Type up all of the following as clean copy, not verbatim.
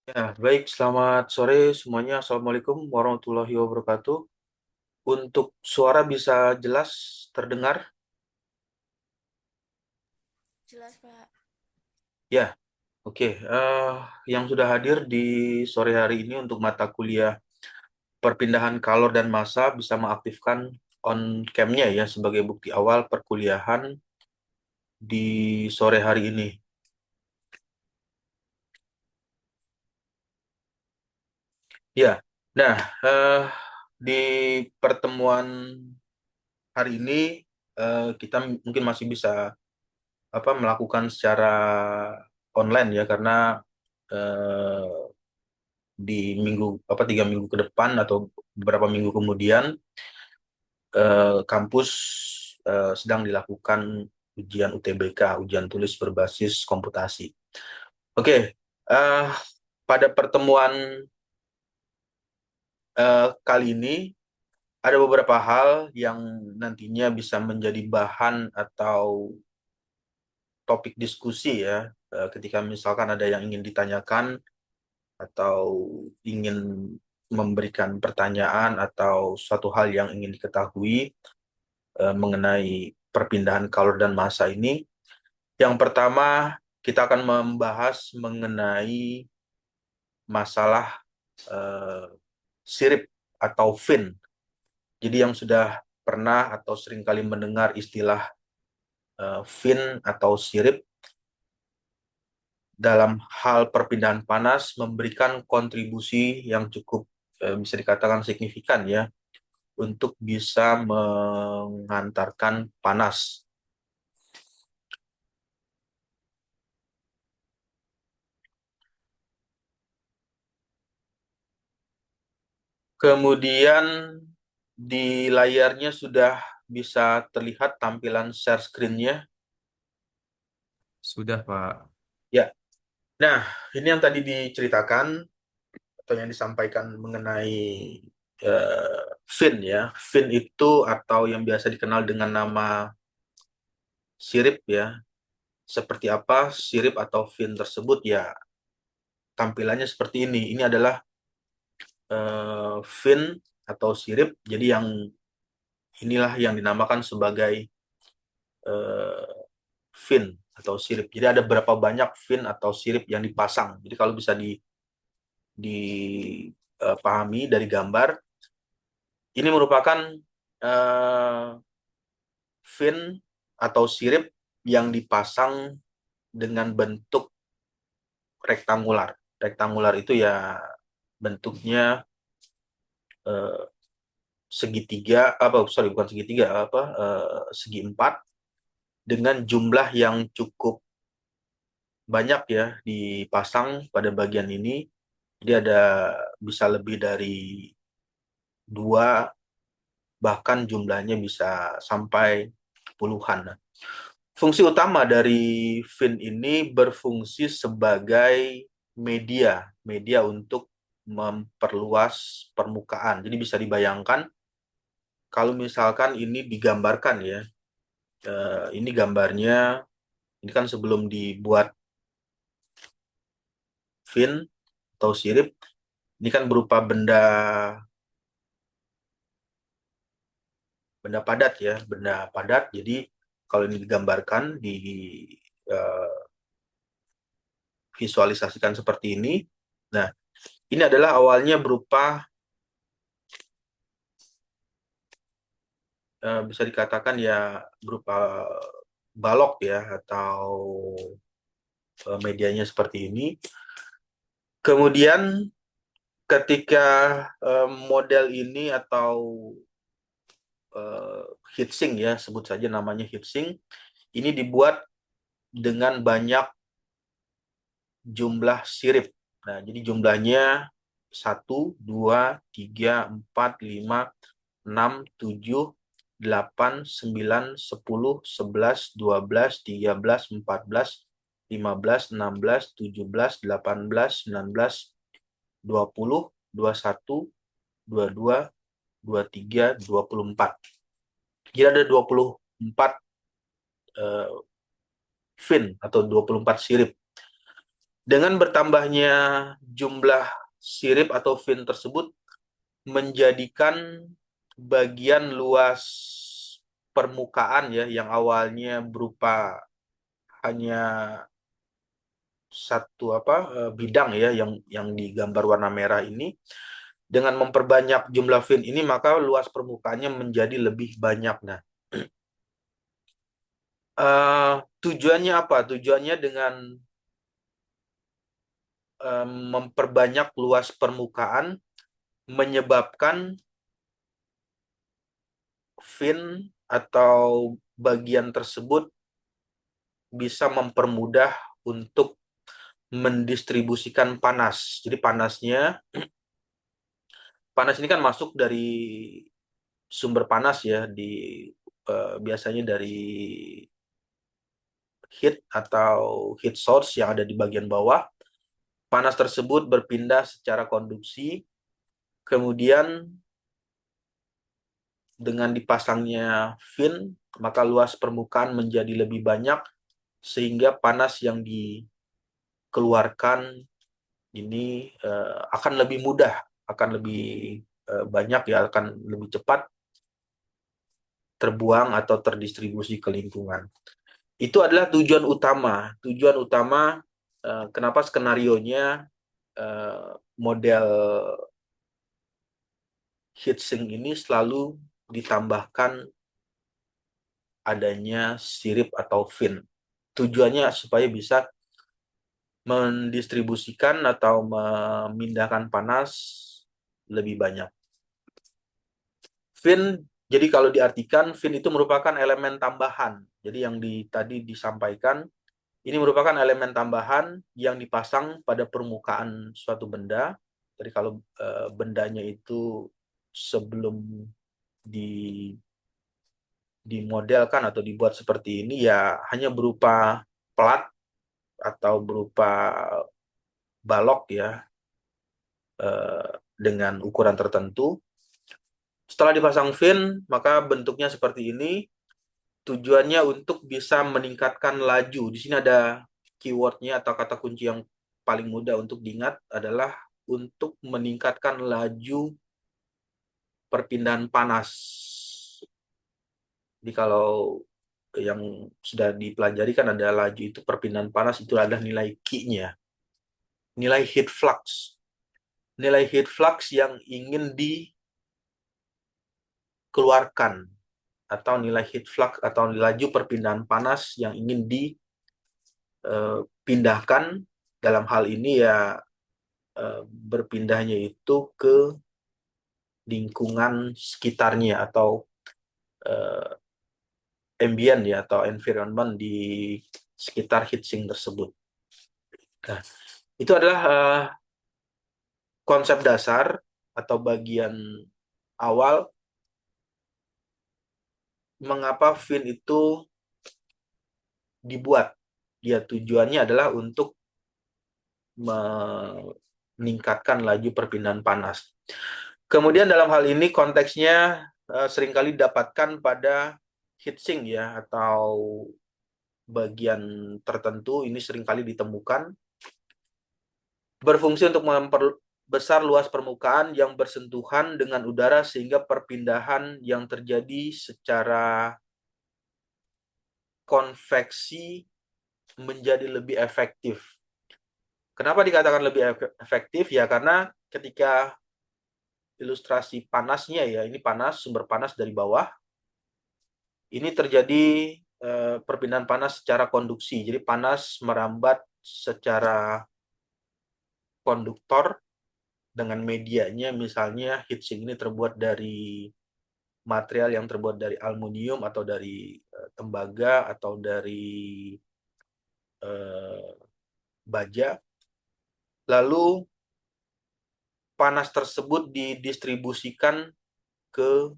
Ya, baik. Selamat sore semuanya. Assalamualaikum warahmatullahi wabarakatuh. Untuk suara bisa jelas terdengar? Jelas, Pak. Ya, oke. Yang sudah hadir di sore hari ini untuk mata kuliah perpindahan kalor dan massa bisa mengaktifkan on cam-nya ya sebagai bukti awal perkuliahan di sore hari ini. Ya, nah, di pertemuan hari ini kita mungkin masih bisa melakukan secara online ya karena eh, di minggu 3 minggu ke depan atau beberapa minggu kemudian kampus sedang dilakukan ujian UTBK, ujian tulis berbasis komputasi. Oke, eh, pada pertemuan kali ini ada beberapa hal yang nantinya bisa menjadi bahan atau topik diskusi ya, ketika misalkan ada yang ingin ditanyakan atau ingin memberikan pertanyaan atau suatu hal yang ingin diketahui mengenai perpindahan kalor dan massa ini. Yang pertama, kita akan membahas mengenai masalah eh, sirip atau fin. Jadi yang sudah pernah atau seringkali mendengar istilah fin atau sirip dalam hal perpindahan panas memberikan kontribusi yang cukup bisa dikatakan signifikan ya untuk bisa mengantarkan panas. Kemudian di layarnya sudah bisa terlihat tampilan share screen-nya. Sudah, Pak. Ya, nah ini yang tadi diceritakan atau yang disampaikan mengenai fin ya. Fin itu atau yang biasa dikenal dengan nama sirip ya. Seperti apa sirip atau fin tersebut ya tampilannya seperti ini. Ini adalah fin atau sirip. Jadi yang inilah yang dinamakan sebagai eh, fin atau sirip. Jadi ada berapa banyak fin atau sirip yang dipasang. Jadi kalau bisa dipahami dari gambar, ini merupakan eh, fin atau sirip yang dipasang dengan bentuk rektangular. Rektangular itu ya bentuknya eh, segitiga, bukan segitiga, segi empat dengan jumlah yang cukup banyak ya dipasang pada bagian ini. Jadi ada bisa lebih dari dua, bahkan jumlahnya bisa sampai puluhan. Nah, fungsi utama dari fin ini berfungsi sebagai media untuk memperluas permukaan. Jadi bisa dibayangkan kalau misalkan ini digambarkan ya, ini gambarnya, ini kan sebelum dibuat fin atau sirip, ini kan berupa benda benda padat ya, benda padat. Jadi kalau ini digambarkan, divisualisasikan seperti ini. Nah, ini adalah awalnya berupa bisa dikatakan ya berupa balok ya atau medianya seperti ini. Kemudian ketika model ini atau eh, heatsink ya sebut saja namanya heatsink ini dibuat dengan banyak jumlah sirip. Nah, jadi jumlahnya 1, 2, 3, 4, 5, 6, 17, 18, 19, 20, 21, 22, 23, 24. Jadi ada 24 fin atau 24 sirip. Dengan bertambahnya jumlah sirip atau fin tersebut menjadikan bagian luas permukaan ya yang awalnya berupa hanya satu bidang ya yang digambar warna merah ini, dengan memperbanyak jumlah fin ini maka luas permukaannya menjadi lebih banyak. Nah, tujuannya apa? Tujuannya dengan memperbanyak luas permukaan menyebabkan fin atau bagian tersebut bisa mempermudah untuk mendistribusikan panas. Jadi panas ini kan masuk dari sumber panas ya, biasanya dari heat atau heat source yang ada di bagian bawah. Panas tersebut berpindah secara konduksi, kemudian dengan dipasangnya fin, maka luas permukaan menjadi lebih banyak, sehingga panas yang dikeluarkan ini akan lebih mudah, akan lebih banyak ya, akan lebih cepat terbuang atau terdistribusi ke lingkungan. Itu adalah tujuan utama. Tujuan utama kenapa skenarionya model heatsink ini selalu ditambahkan adanya sirip atau fin. Tujuannya supaya bisa mendistribusikan atau memindahkan panas lebih banyak. Fin, jadi kalau diartikan, fin itu merupakan elemen tambahan. Jadi yang tadi disampaikan, ini merupakan elemen tambahan yang dipasang pada permukaan suatu benda. Jadi kalau bendanya itu sebelum di dimodelkan atau dibuat seperti ini ya hanya berupa plat atau berupa balok ya, dengan ukuran tertentu. Setelah dipasang fin, maka bentuknya seperti ini. Tujuannya untuk bisa meningkatkan laju. Di sini ada keywordnya atau kata kunci yang paling mudah untuk diingat adalah untuk meningkatkan laju perpindahan panas. Jadi kalau yang sudah dipelajari kan ada laju itu perpindahan panas, itu adalah nilai Q-nya, nilai heat flux. Nilai heat flux yang ingin dikeluarkan, atau nilai heat flux atau laju perpindahan panas yang ingin dipindahkan, dalam hal ini ya berpindahnya itu ke lingkungan sekitarnya atau ambient ya atau environment di sekitar heatsink tersebut. Nah, itu adalah konsep dasar atau bagian awal mengapa fin itu dibuat. Ya, tujuannya adalah untuk meningkatkan laju perpindahan panas. Kemudian dalam hal ini konteksnya seringkali didapatkan pada heatsink ya, atau bagian tertentu ini seringkali ditemukan berfungsi untuk memperbesar luas permukaan yang bersentuhan dengan udara sehingga perpindahan yang terjadi secara konveksi menjadi lebih efektif. Kenapa dikatakan lebih efektif? Ya karena ketika ilustrasi panasnya ya, ini panas, sumber panas dari bawah, ini terjadi perpindahan panas secara konduksi. Jadi panas merambat secara konduktor dengan medianya, misalnya heatsink ini terbuat dari material yang terbuat dari aluminium atau dari tembaga atau dari baja. Lalu panas tersebut didistribusikan ke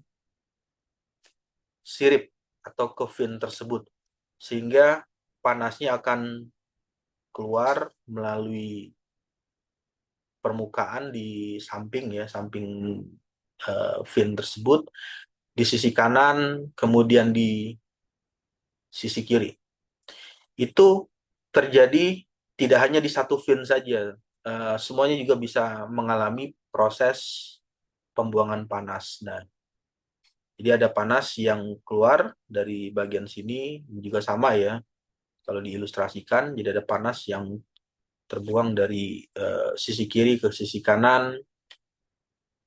sirip atau ke fin tersebut, sehingga panasnya akan keluar melalui permukaan di samping ya, samping fin tersebut, di sisi kanan, kemudian di sisi kiri. Itu terjadi tidak hanya di satu fin saja, semuanya juga bisa mengalami proses pembuangan panas. Nah, jadi ada panas yang keluar dari bagian sini juga sama ya. Kalau diilustrasikan, jadi ada panas yang terbuang dari sisi kiri ke sisi kanan.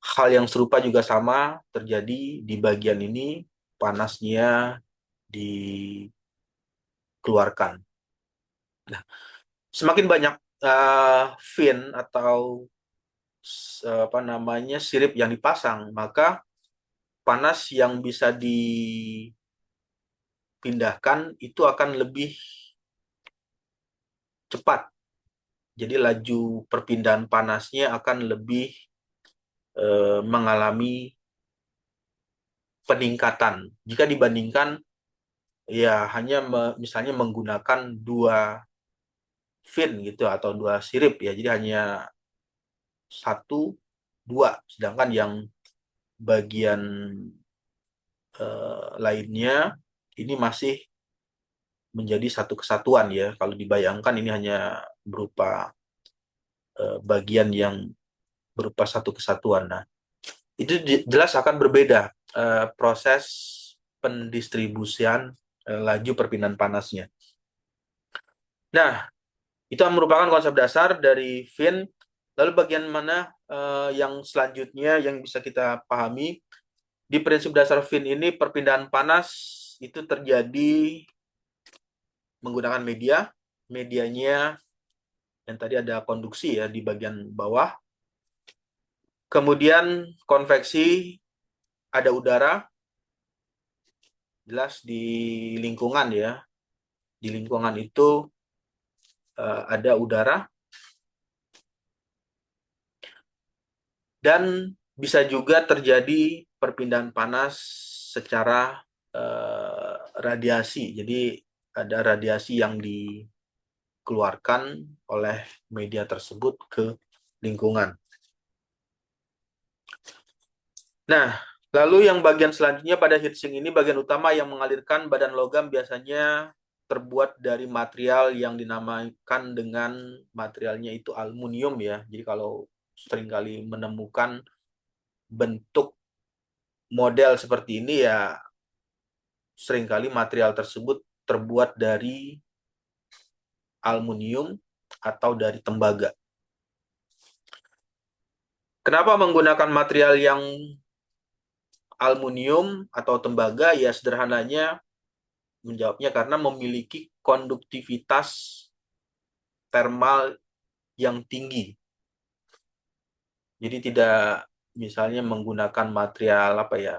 Hal yang serupa juga sama terjadi di bagian ini, panasnya dikeluarkan. Nah, semakin banyak fin atau apa namanya sirip yang dipasang, maka panas yang bisa dipindahkan itu akan lebih cepat. Jadi laju perpindahan panasnya akan lebih mengalami peningkatan jika dibandingkan ya hanya misalnya menggunakan dua fin gitu atau dua sirip ya. Jadi hanya satu dua, sedangkan yang bagian lainnya ini masih menjadi satu kesatuan ya. Kalau dibayangkan ini hanya berupa bagian yang berupa satu kesatuan. Nah, itu jelas akan berbeda proses pendistribusian laju perpindahan panasnya. Nah, itu merupakan konsep dasar dari fin. Lalu bagian mana yang selanjutnya yang bisa kita pahami? Di prinsip dasar fin ini perpindahan panas itu terjadi menggunakan media. Medianya yang tadi ada konduksi ya di bagian bawah. Kemudian konveksi ada udara, jelas di lingkungan ya. Di lingkungan itu ada udara dan bisa juga terjadi perpindahan panas secara radiasi. Jadi ada radiasi yang dikeluarkan oleh media tersebut ke lingkungan. Nah, lalu yang bagian selanjutnya pada heatsink ini, bagian utama yang mengalirkan badan logam biasanya terbuat dari material yang dinamakan dengan materialnya itu aluminium ya. Jadi kalau seringkali menemukan bentuk model seperti ini ya seringkali material tersebut terbuat dari aluminium atau dari tembaga. Kenapa menggunakan material yang aluminium atau tembaga? Ya sederhananya menjawabnya karena memiliki konduktivitas thermal yang tinggi. Jadi tidak misalnya menggunakan material apa ya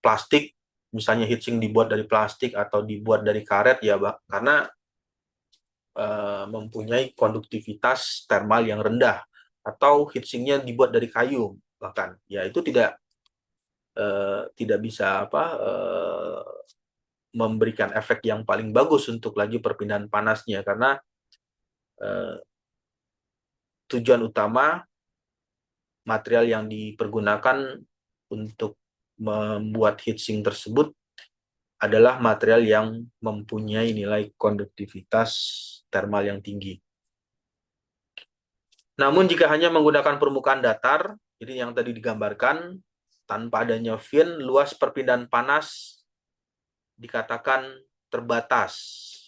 plastik, misalnya heatsink dibuat dari plastik atau dibuat dari karet ya, karena mempunyai konduktivitas thermal yang rendah, atau heatsinknya dibuat dari kayu bahkan ya itu tidak bisa memberikan efek yang paling bagus untuk laju perpindahan panasnya karena eh, tujuan utama material yang dipergunakan untuk membuat heatsink tersebut adalah material yang mempunyai nilai konduktivitas thermal yang tinggi. Namun jika hanya menggunakan permukaan datar, jadi yang tadi digambarkan, tanpa adanya fin, luas perpindahan panas dikatakan terbatas.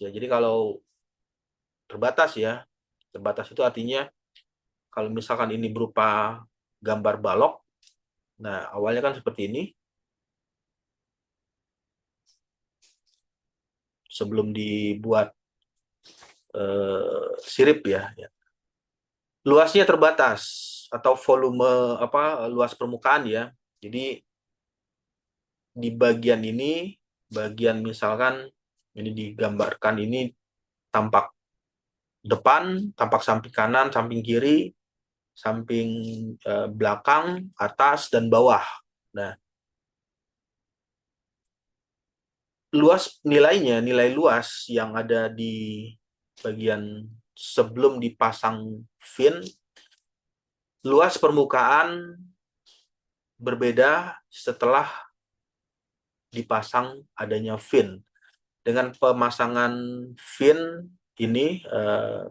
Ya, jadi kalau terbatas ya, terbatas itu artinya kalau misalkan ini berupa gambar balok, nah awalnya kan seperti ini, sebelum dibuat sirip ya. Luasnya terbatas atau volume apa luas permukaan ya. Jadi di bagian ini, bagian misalkan ini digambarkan ini tampak depan, tampak samping kanan, samping kiri, samping belakang, atas dan bawah. Nah, luas nilainya, nilai luas yang ada di bagian sebelum dipasang fin, luas permukaan berbeda setelah dipasang adanya fin. Dengan pemasangan fin ini,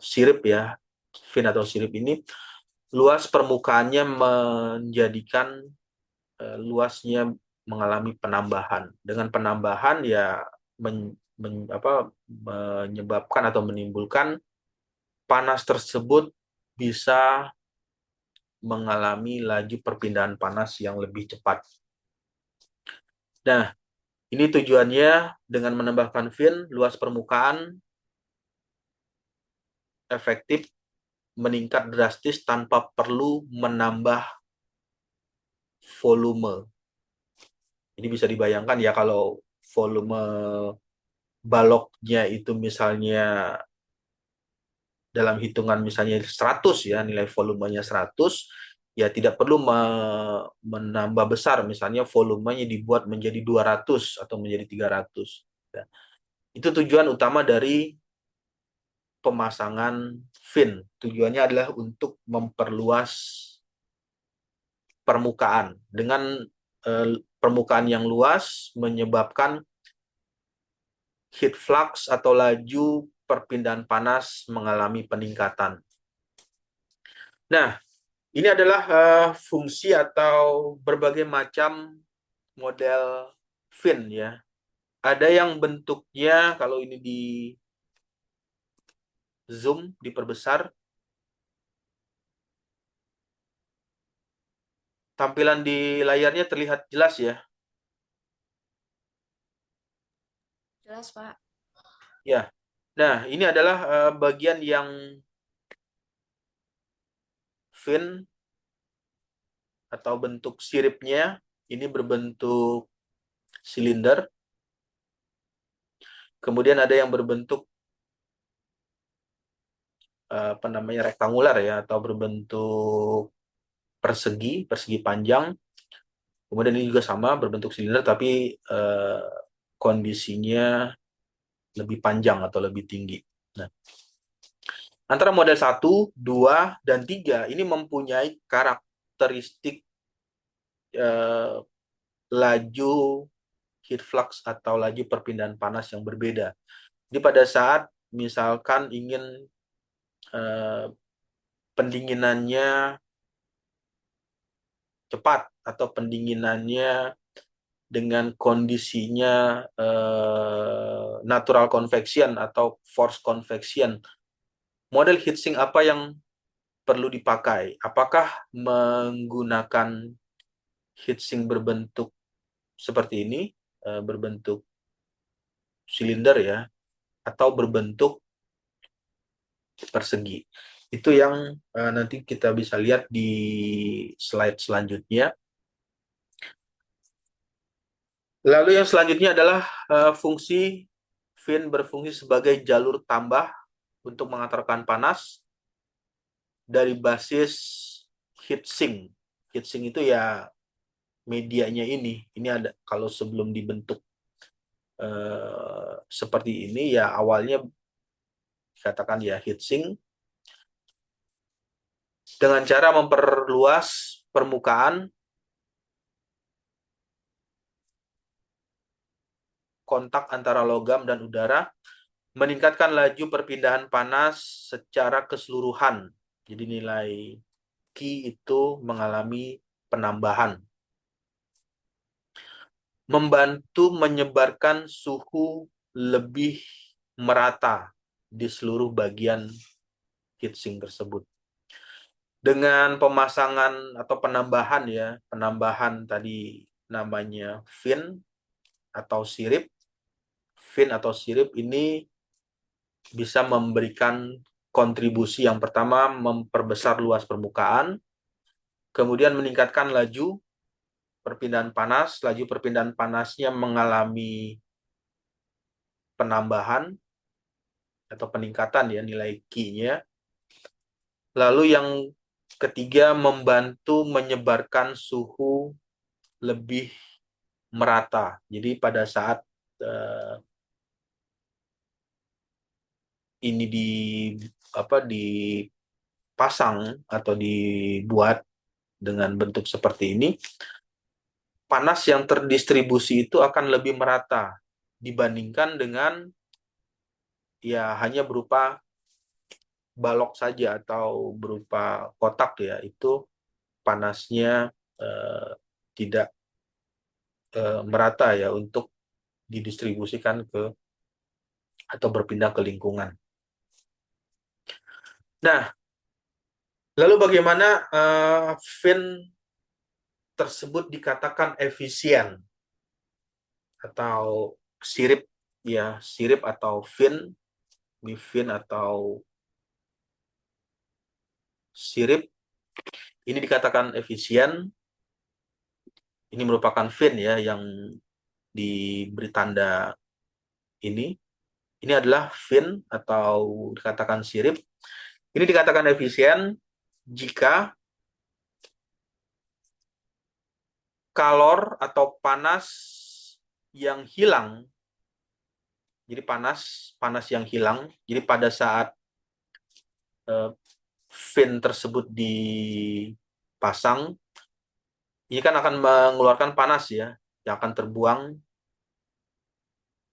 sirip ya, fin atau sirip ini, luas permukaannya menjadikan luasnya mengalami penambahan. Dengan penambahan ya menyebabkan atau menimbulkan panas tersebut bisa mengalami laju perpindahan panas yang lebih cepat. Nah, ini tujuannya dengan menambahkan fin, luas permukaan efektif meningkat drastis tanpa perlu menambah volume. Ini bisa dibayangkan ya, kalau volume baloknya itu misalnya dalam hitungan misalnya 100 ya, nilai volumenya 100, ya tidak perlu menambah besar, misalnya volumenya dibuat menjadi 200 atau menjadi 300. Ya. Itu tujuan utama dari pemasangan fin. Tujuannya adalah untuk memperluas permukaan. Dengan permukaan yang luas menyebabkan heat flux atau laju perpindahan panas mengalami peningkatan. Nah, ini adalah fungsi atau berbagai macam model fin ya. Ada yang bentuknya, kalau ini di zoom, diperbesar, tampilan di layarnya terlihat jelas ya. Jelas, Pak. Ya. Nah, ini adalah bagian yang fin atau bentuk siripnya. Ini berbentuk silinder. Kemudian ada yang berbentuk rektangular ya, atau berbentuk persegi, persegi panjang. Kemudian ini juga sama, berbentuk silinder tapi kondisinya lebih panjang atau lebih tinggi. Nah, antara model 1, 2, dan 3 ini mempunyai karakteristik laju heat flux atau laju perpindahan panas yang berbeda. Jadi pada saat misalkan ingin pendinginannya cepat atau pendinginannya dengan kondisinya natural convection atau forced convection, model heatsink apa yang perlu dipakai? Apakah menggunakan heatsink berbentuk seperti ini, berbentuk silinder ya, atau berbentuk persegi? Itu yang nanti kita bisa lihat di slide selanjutnya. Lalu yang selanjutnya adalah fungsi fin berfungsi sebagai jalur tambah untuk mengantarkan panas dari basis heatsink. Heatsink itu ya medianya ini. Ini ada, kalau sebelum dibentuk seperti ini ya, awalnya dikatakan ya heatsink, dengan cara memperluas permukaan kontak antara logam dan udara, meningkatkan laju perpindahan panas secara keseluruhan. Jadi nilai Q itu mengalami penambahan. Membantu menyebarkan suhu lebih merata di seluruh bagian heatsink tersebut. Dengan pemasangan atau penambahan ya, penambahan tadi namanya fin atau sirip. Fin atau sirip ini bisa memberikan kontribusi yang pertama, memperbesar luas permukaan, kemudian meningkatkan laju perpindahan panas. Laju perpindahan panasnya mengalami penambahan atau peningkatan ya nilai Q-nya. Lalu yang ketiga, membantu menyebarkan suhu lebih merata. Jadi pada saat ini dipasang atau dibuat dengan bentuk seperti ini, panas yang terdistribusi itu akan lebih merata dibandingkan dengan ya hanya berupa balok saja atau berupa kotak ya, itu panasnya tidak merata ya untuk didistribusikan ke atau berpindah ke lingkungan. Nah, lalu bagaimana fin tersebut dikatakan efisien atau sirip ya, sirip atau fin atau sirip ini dikatakan efisien. Ini merupakan fin ya yang diberi tanda ini. Ini adalah fin atau dikatakan sirip. Ini dikatakan efisien jika kalor atau panas yang hilang. Jadi panas yang hilang. Jadi pada saat fin tersebut dipasang, ini kan akan mengeluarkan panas ya, yang akan terbuang.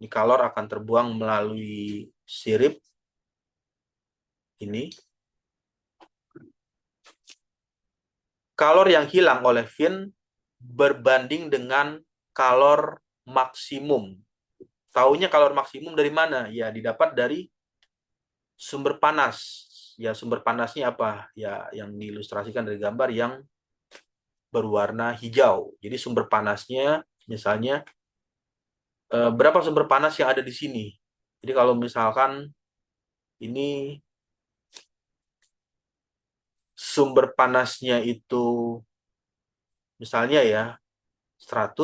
Ini kalor akan terbuang melalui sirip ini. Kalor yang hilang oleh fin berbanding dengan kalor maksimum. Taunya kalor maksimum dari mana? Ya, didapat dari sumber panas. Ya, sumber panasnya apa? Ya, yang diilustrasikan dari gambar yang berwarna hijau. Jadi sumber panasnya misalnya berapa sumber panas yang ada di sini. Jadi kalau misalkan ini sumber panasnya itu misalnya ya 100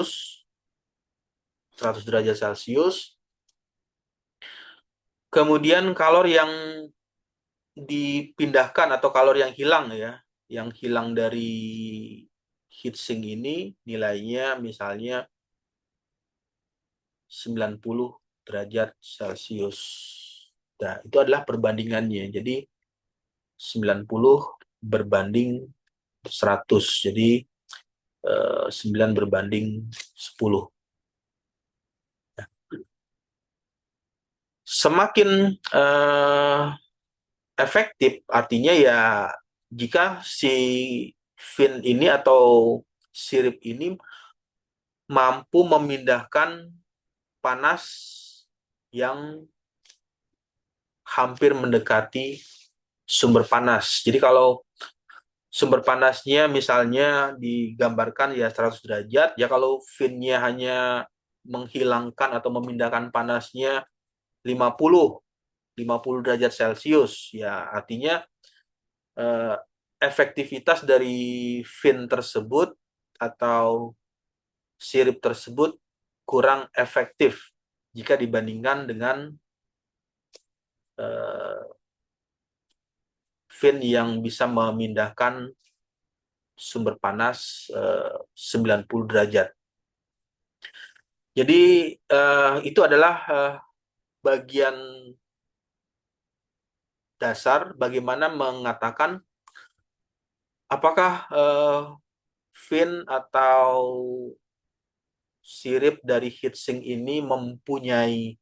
derajat Celcius, kemudian kalor yang dipindahkan atau kalor yang hilang ya, yang hilang dari heatsink ini nilainya misalnya 90 derajat Celcius. Nah, itu adalah perbandingannya. Jadi 90 berbanding 100. Jadi 9 berbanding 10. Semakin efektif artinya ya jika si fin ini atau sirip ini mampu memindahkan panas yang hampir mendekati sumber panas. Jadi kalau sumber panasnya misalnya digambarkan ya 100 derajat, ya kalau finnya hanya menghilangkan atau memindahkan panasnya 50 derajat Celcius, ya artinya eh, efektivitas dari fin tersebut atau sirip tersebut kurang efektif jika dibandingkan dengan eh, fin yang bisa memindahkan sumber panas 90 derajat. Jadi itu adalah bagian dasar bagaimana mengatakan apakah fin atau sirip dari heatsink ini mempunyai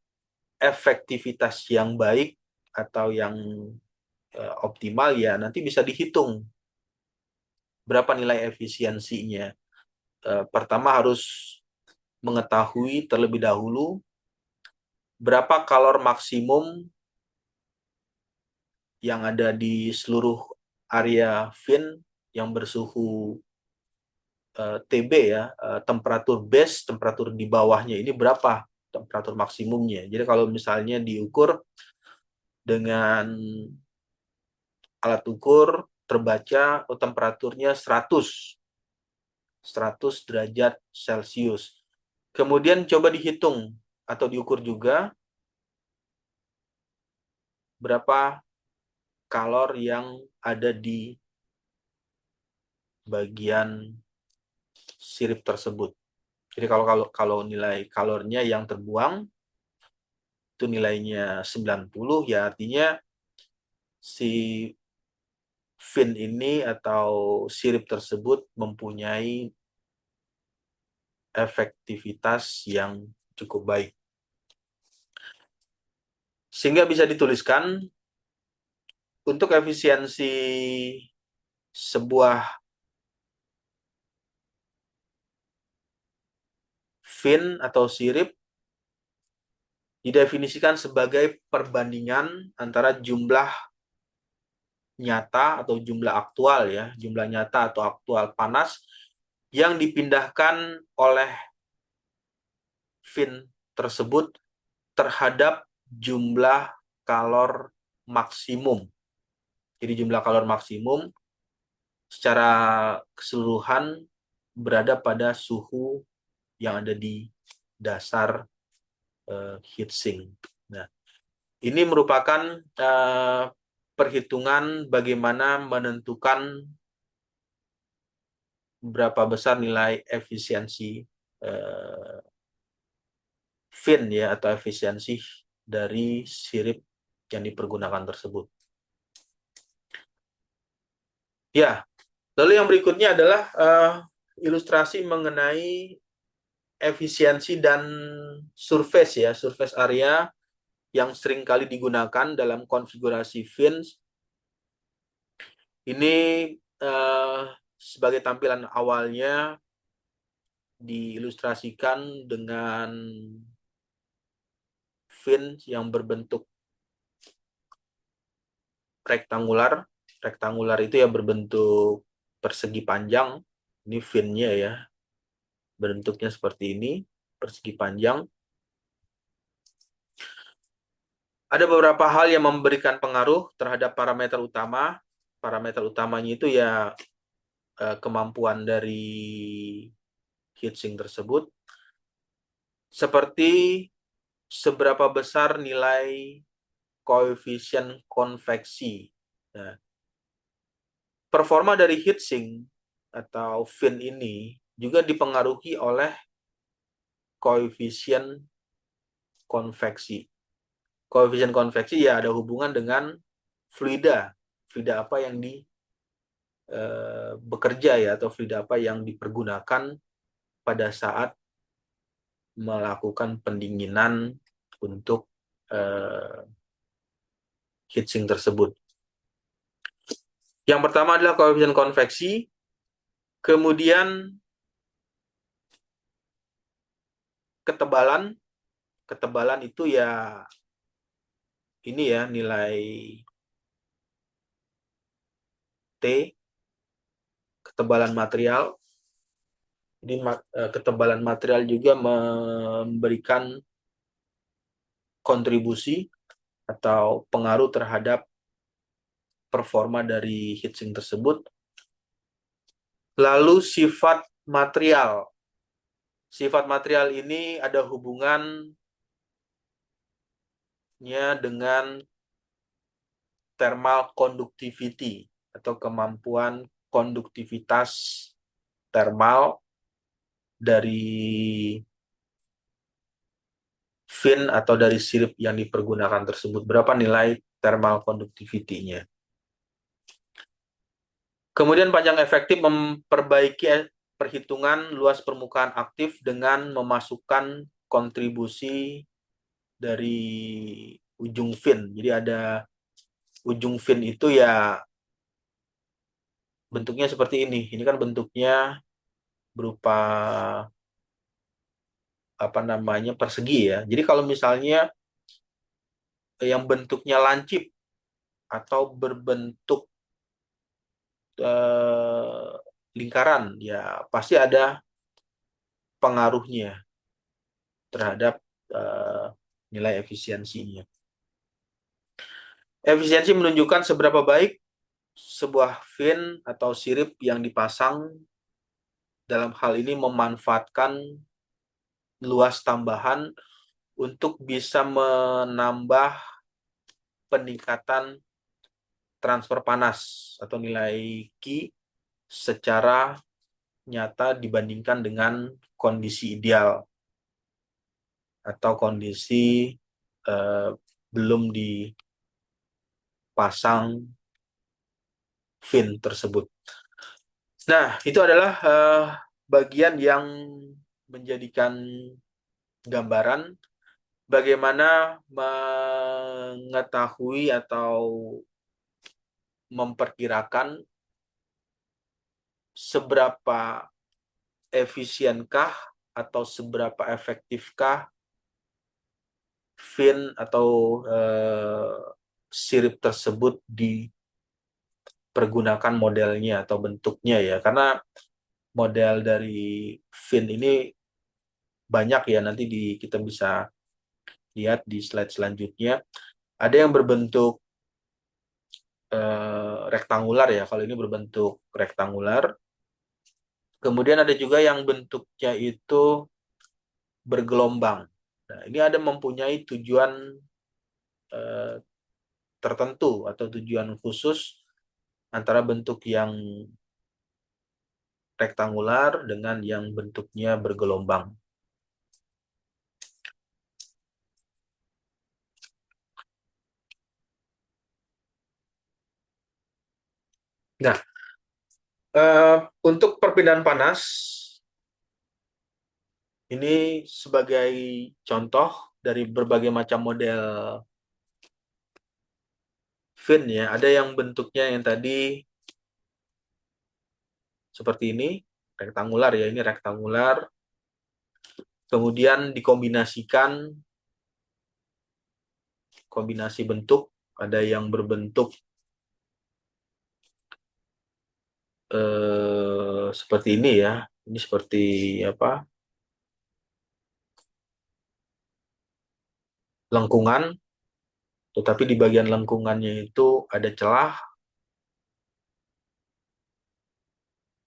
efektivitas yang baik atau yang optimal, ya nanti bisa dihitung berapa nilai efisiensinya. Pertama harus mengetahui terlebih dahulu berapa kalor maksimum yang ada di seluruh area fin yang bersuhu TB ya, temperatur base, temperatur di bawahnya ini berapa temperatur maksimumnya. Jadi kalau misalnya diukur dengan alat ukur terbaca temperaturnya 100 derajat Celcius. Kemudian coba dihitung atau diukur juga berapa kalor yang ada di bagian sirip tersebut. Jadi kalau nilai kalornya yang terbuang itu nilainya 90, ya artinya si fin ini atau sirip tersebut mempunyai efektivitas yang cukup baik. Sehingga bisa dituliskan untuk efisiensi sebuah fin atau sirip didefinisikan sebagai perbandingan antara jumlah nyata atau jumlah aktual ya, jumlah nyata atau aktual panas yang dipindahkan oleh fin tersebut terhadap jumlah kalor maksimum. Jadi jumlah kalor maksimum secara keseluruhan berada pada suhu yang ada di dasar heatsink. Nah, ini merupakan perhitungan bagaimana menentukan berapa besar nilai efisiensi fin ya atau efisiensi dari sirip yang dipergunakan tersebut. Ya, lalu yang berikutnya adalah ilustrasi mengenai efisiensi dan surface ya, surface area yang sering kali digunakan dalam konfigurasi fins. Ini sebagai tampilan awalnya diilustrasikan dengan fin yang berbentuk rektangular. Rektangular itu ya berbentuk persegi panjang. Ini finnya ya, bentuknya seperti ini, persegi panjang. Ada beberapa hal yang memberikan pengaruh terhadap parameter utama. Parameter utamanya itu ya kemampuan dari heatsink tersebut, seperti seberapa besar nilai koefisien konveksi. Nah, performa dari heatsink atau fin ini juga dipengaruhi oleh koefisien konveksi. Koefisien konveksi ya ada hubungan dengan fluida. Fluida apa yang bekerja ya, atau fluida apa yang dipergunakan pada saat melakukan pendinginan untuk heatsink tersebut. Yang pertama adalah koefisien konveksi, kemudian ketebalan. Ketebalan itu ya ini ya nilai T, ketebalan material. Jadi ketebalan material juga memberikan kontribusi atau pengaruh terhadap performa dari heatsink tersebut. Lalu sifat material. Sifat material ini ada hubungannya dengan thermal conductivity atau kemampuan konduktivitas thermal dari fin atau dari sirip yang dipergunakan tersebut. Berapa nilai thermal conductivity-nya. Kemudian panjang efektif memperbaiki perhitungan luas permukaan aktif dengan memasukkan kontribusi dari ujung fin. Jadi ada ujung fin itu ya bentuknya seperti ini. Ini kan bentuknya berupa apa namanya persegi ya. Jadi kalau misalnya yang bentuknya lancip atau berbentuk lingkaran, ya pasti ada pengaruhnya terhadap nilai efisiensinya. Efisiensi menunjukkan seberapa baik sebuah fin atau sirip yang dipasang dalam hal ini memanfaatkan luas tambahan untuk bisa menambah peningkatan transfer panas atau nilai Q secara nyata dibandingkan dengan kondisi ideal atau kondisi belum dipasang fin tersebut. Nah, itu adalah bagian yang menjadikan gambaran bagaimana mengetahui atau memperkirakan seberapa efisienkah atau seberapa efektifkah fin atau sirip tersebut dipergunakan modelnya atau bentuknya ya. Karena model dari fin ini banyak ya, nanti kita bisa lihat di slide selanjutnya. Ada yang berbentuk rektangular ya, kalau ini berbentuk rektangular. Kemudian ada juga yang bentuknya itu bergelombang. Nah, ini ada mempunyai tujuan eh, tertentu atau tujuan khusus antara bentuk yang rektangular dengan yang bentuknya bergelombang. Nah, untuk perpindahan panas, ini sebagai contoh dari berbagai macam model fin ya. Ada yang bentuknya yang tadi seperti ini, rektangular ya, ini rektangular. Kemudian dikombinasikan kombinasi bentuk, ada yang berbentuk seperti ini ya. Ini seperti apa? Lengkungan, tetapi di bagian lengkungannya itu ada celah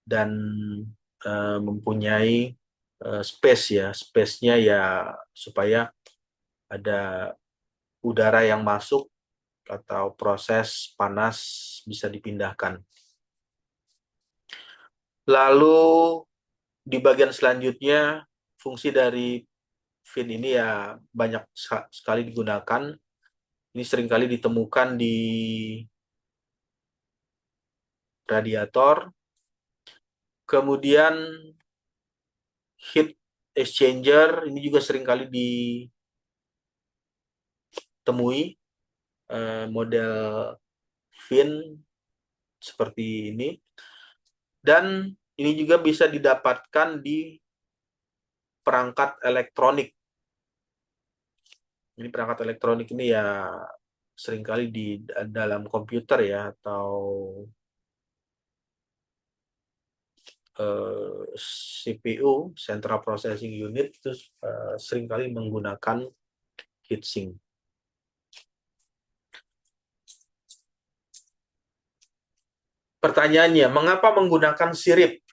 dan mempunyai space ya. Space-nya ya supaya ada udara yang masuk atau proses panas bisa dipindahkan. Lalu di bagian selanjutnya, fungsi dari fin ini ya banyak sekali digunakan. Ini seringkali ditemukan di radiator. Kemudian heat exchanger ini juga seringkali ditemui model fin seperti ini. Dan ini juga bisa didapatkan di perangkat elektronik. Ini perangkat elektronik ini ya seringkali di dalam komputer ya, atau CPU, Central Processing Unit, itu seringkali menggunakan heatsink. Pertanyaannya, mengapa menggunakan sirip?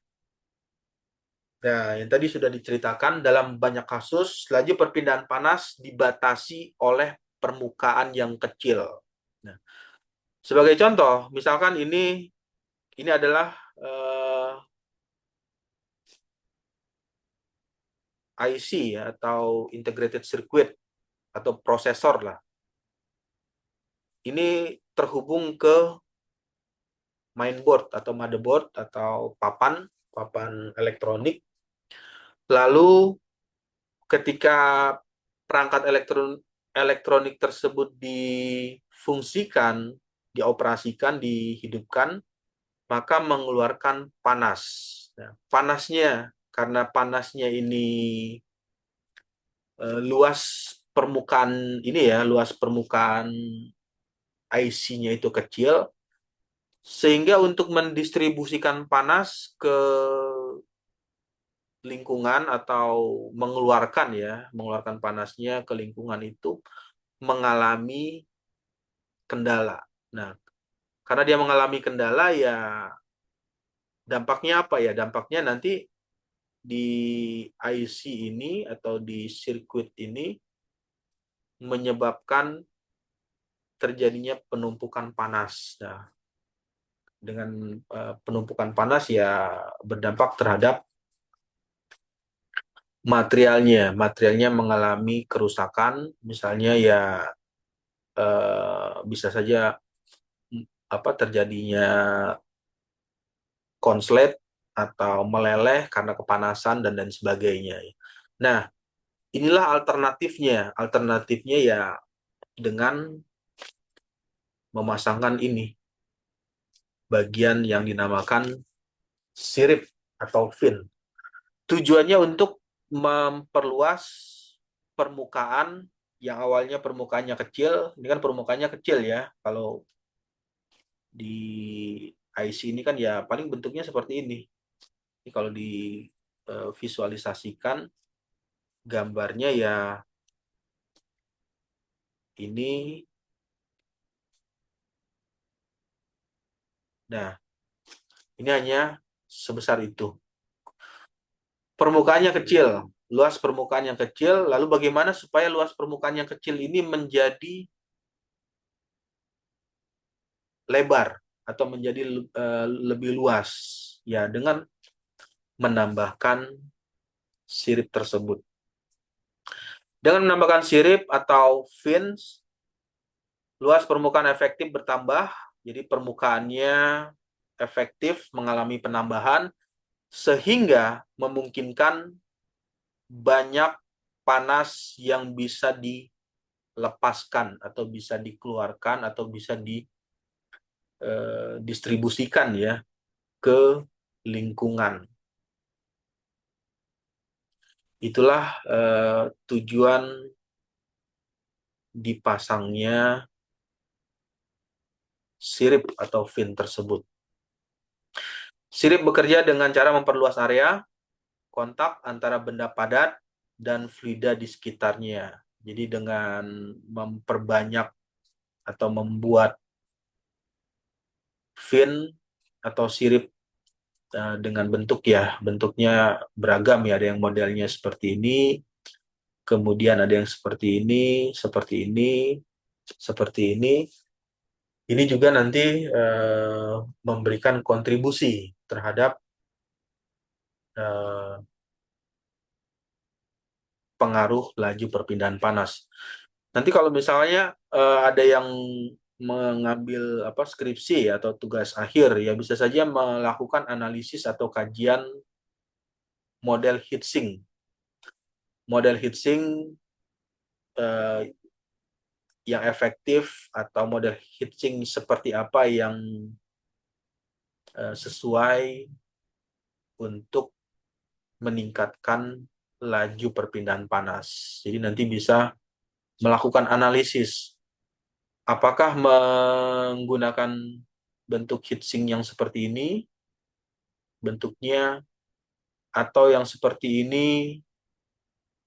Nah, yang tadi sudah diceritakan, dalam banyak kasus, laju perpindahan panas dibatasi oleh permukaan yang kecil. Nah, sebagai contoh, misalkan ini adalah IC ya, atau integrated circuit atau prosesor lah. Ini terhubung ke mainboard atau motherboard atau papan elektronik. Lalu ketika perangkat elektronik tersebut difungsikan, dioperasikan, dihidupkan, maka mengeluarkan panas. Nah, panasnya, karena panasnya ini luas permukaan ini ya, luas permukaan IC-nya itu kecil, sehingga untuk mendistribusikan panas ke lingkungan atau mengeluarkan panasnya ke lingkungan itu mengalami kendala. Nah, karena dia mengalami kendala ya dampaknya apa ya? Dampaknya nanti di IC ini atau di sirkuit ini menyebabkan terjadinya penumpukan panas. Nah, dengan penumpukan panas ya berdampak terhadap materialnya mengalami kerusakan, misalnya ya bisa saja terjadinya konslet atau meleleh karena kepanasan dan lain sebagainya. Nah, inilah alternatifnya. Alternatifnya ya dengan memasangkan ini, bagian yang dinamakan sirip atau fin. Tujuannya untuk memperluas permukaan yang awalnya permukaannya kecil. Ini kan permukaannya kecil ya. Kalau di IC ini kan ya paling bentuknya seperti ini. Ini kalau divisualisasikan gambarnya ya ini. Nah, ini hanya sebesar itu. Permukaannya kecil, luas permukaan yang kecil. Lalu bagaimana supaya luas permukaan yang kecil ini menjadi lebar atau menjadi lebih luas? Ya, dengan menambahkan sirip tersebut. Dengan menambahkan sirip atau fins, luas permukaan efektif bertambah. Jadi permukaannya efektif mengalami penambahan sehingga memungkinkan banyak panas yang bisa dilepaskan atau bisa dikeluarkan atau bisa didistribusikan ya ke lingkungan. Itulah tujuan dipasangnya sirip atau fin tersebut. Sirip bekerja dengan cara memperluas area kontak antara benda padat dan fluida di sekitarnya. Jadi dengan memperbanyak atau membuat fin atau sirip dengan bentuknya beragam ya. Ada yang modelnya seperti ini, kemudian ada yang seperti ini, seperti ini, seperti ini. Ini juga nanti memberikan kontribusi terhadap eh, pengaruh laju perpindahan panas. Nanti kalau misalnya ada yang mengambil skripsi atau tugas akhir ya bisa saja melakukan analisis atau kajian model heatsink. Model heatsink eh, yang efektif atau model heatsink seperti apa yang sesuai untuk meningkatkan laju perpindahan panas. Jadi nanti bisa melakukan analisis apakah menggunakan bentuk heatsink yang seperti ini bentuknya atau yang seperti ini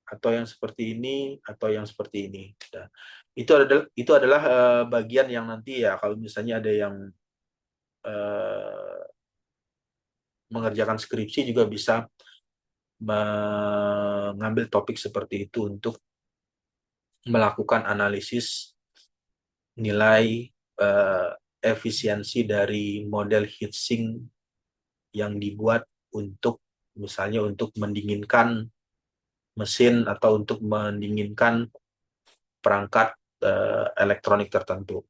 atau yang seperti ini atau yang seperti ini. Nah, itu adalah bagian yang nanti ya kalau misalnya ada yang eh, mengerjakan skripsi juga bisa mengambil topik seperti itu untuk melakukan analisis nilai efisiensi dari model heatsink yang dibuat untuk misalnya untuk mendinginkan mesin atau untuk mendinginkan perangkat elektronik tertentu.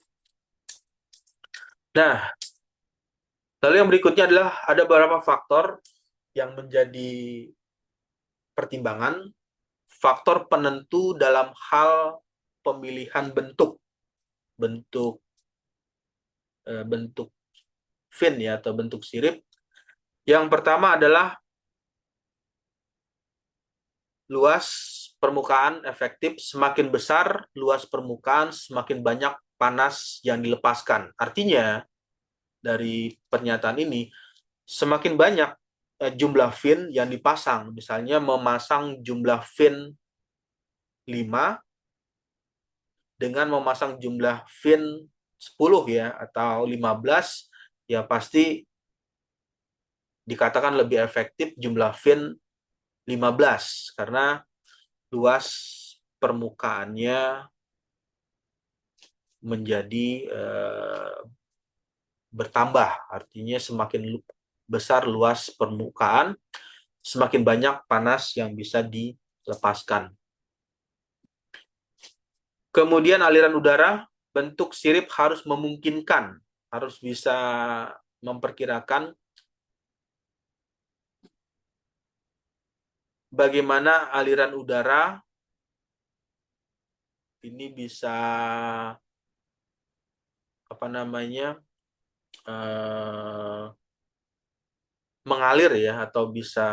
Nah, lalu yang berikutnya adalah ada beberapa faktor yang menjadi pertimbangan, faktor penentu dalam hal pemilihan bentuk bentuk fin ya atau bentuk sirip. Yang pertama adalah luas permukaan efektif. Semakin besar luas permukaan, semakin banyak panas yang dilepaskan. Artinya dari pernyataan ini semakin banyak jumlah fin yang dipasang. Misalnya memasang jumlah fin 5 dengan memasang jumlah fin 10 ya atau 15 ya pasti dikatakan lebih efektif jumlah fin 15 karena luas permukaannya menjadi bertambah. Artinya semakin besar luas permukaan, semakin banyak panas yang bisa dilepaskan. Kemudian aliran udara, bentuk sirip harus memungkinkan, harus bisa memperkirakan bagaimana aliran udara ini bisa apa namanya eh, mengalir ya atau bisa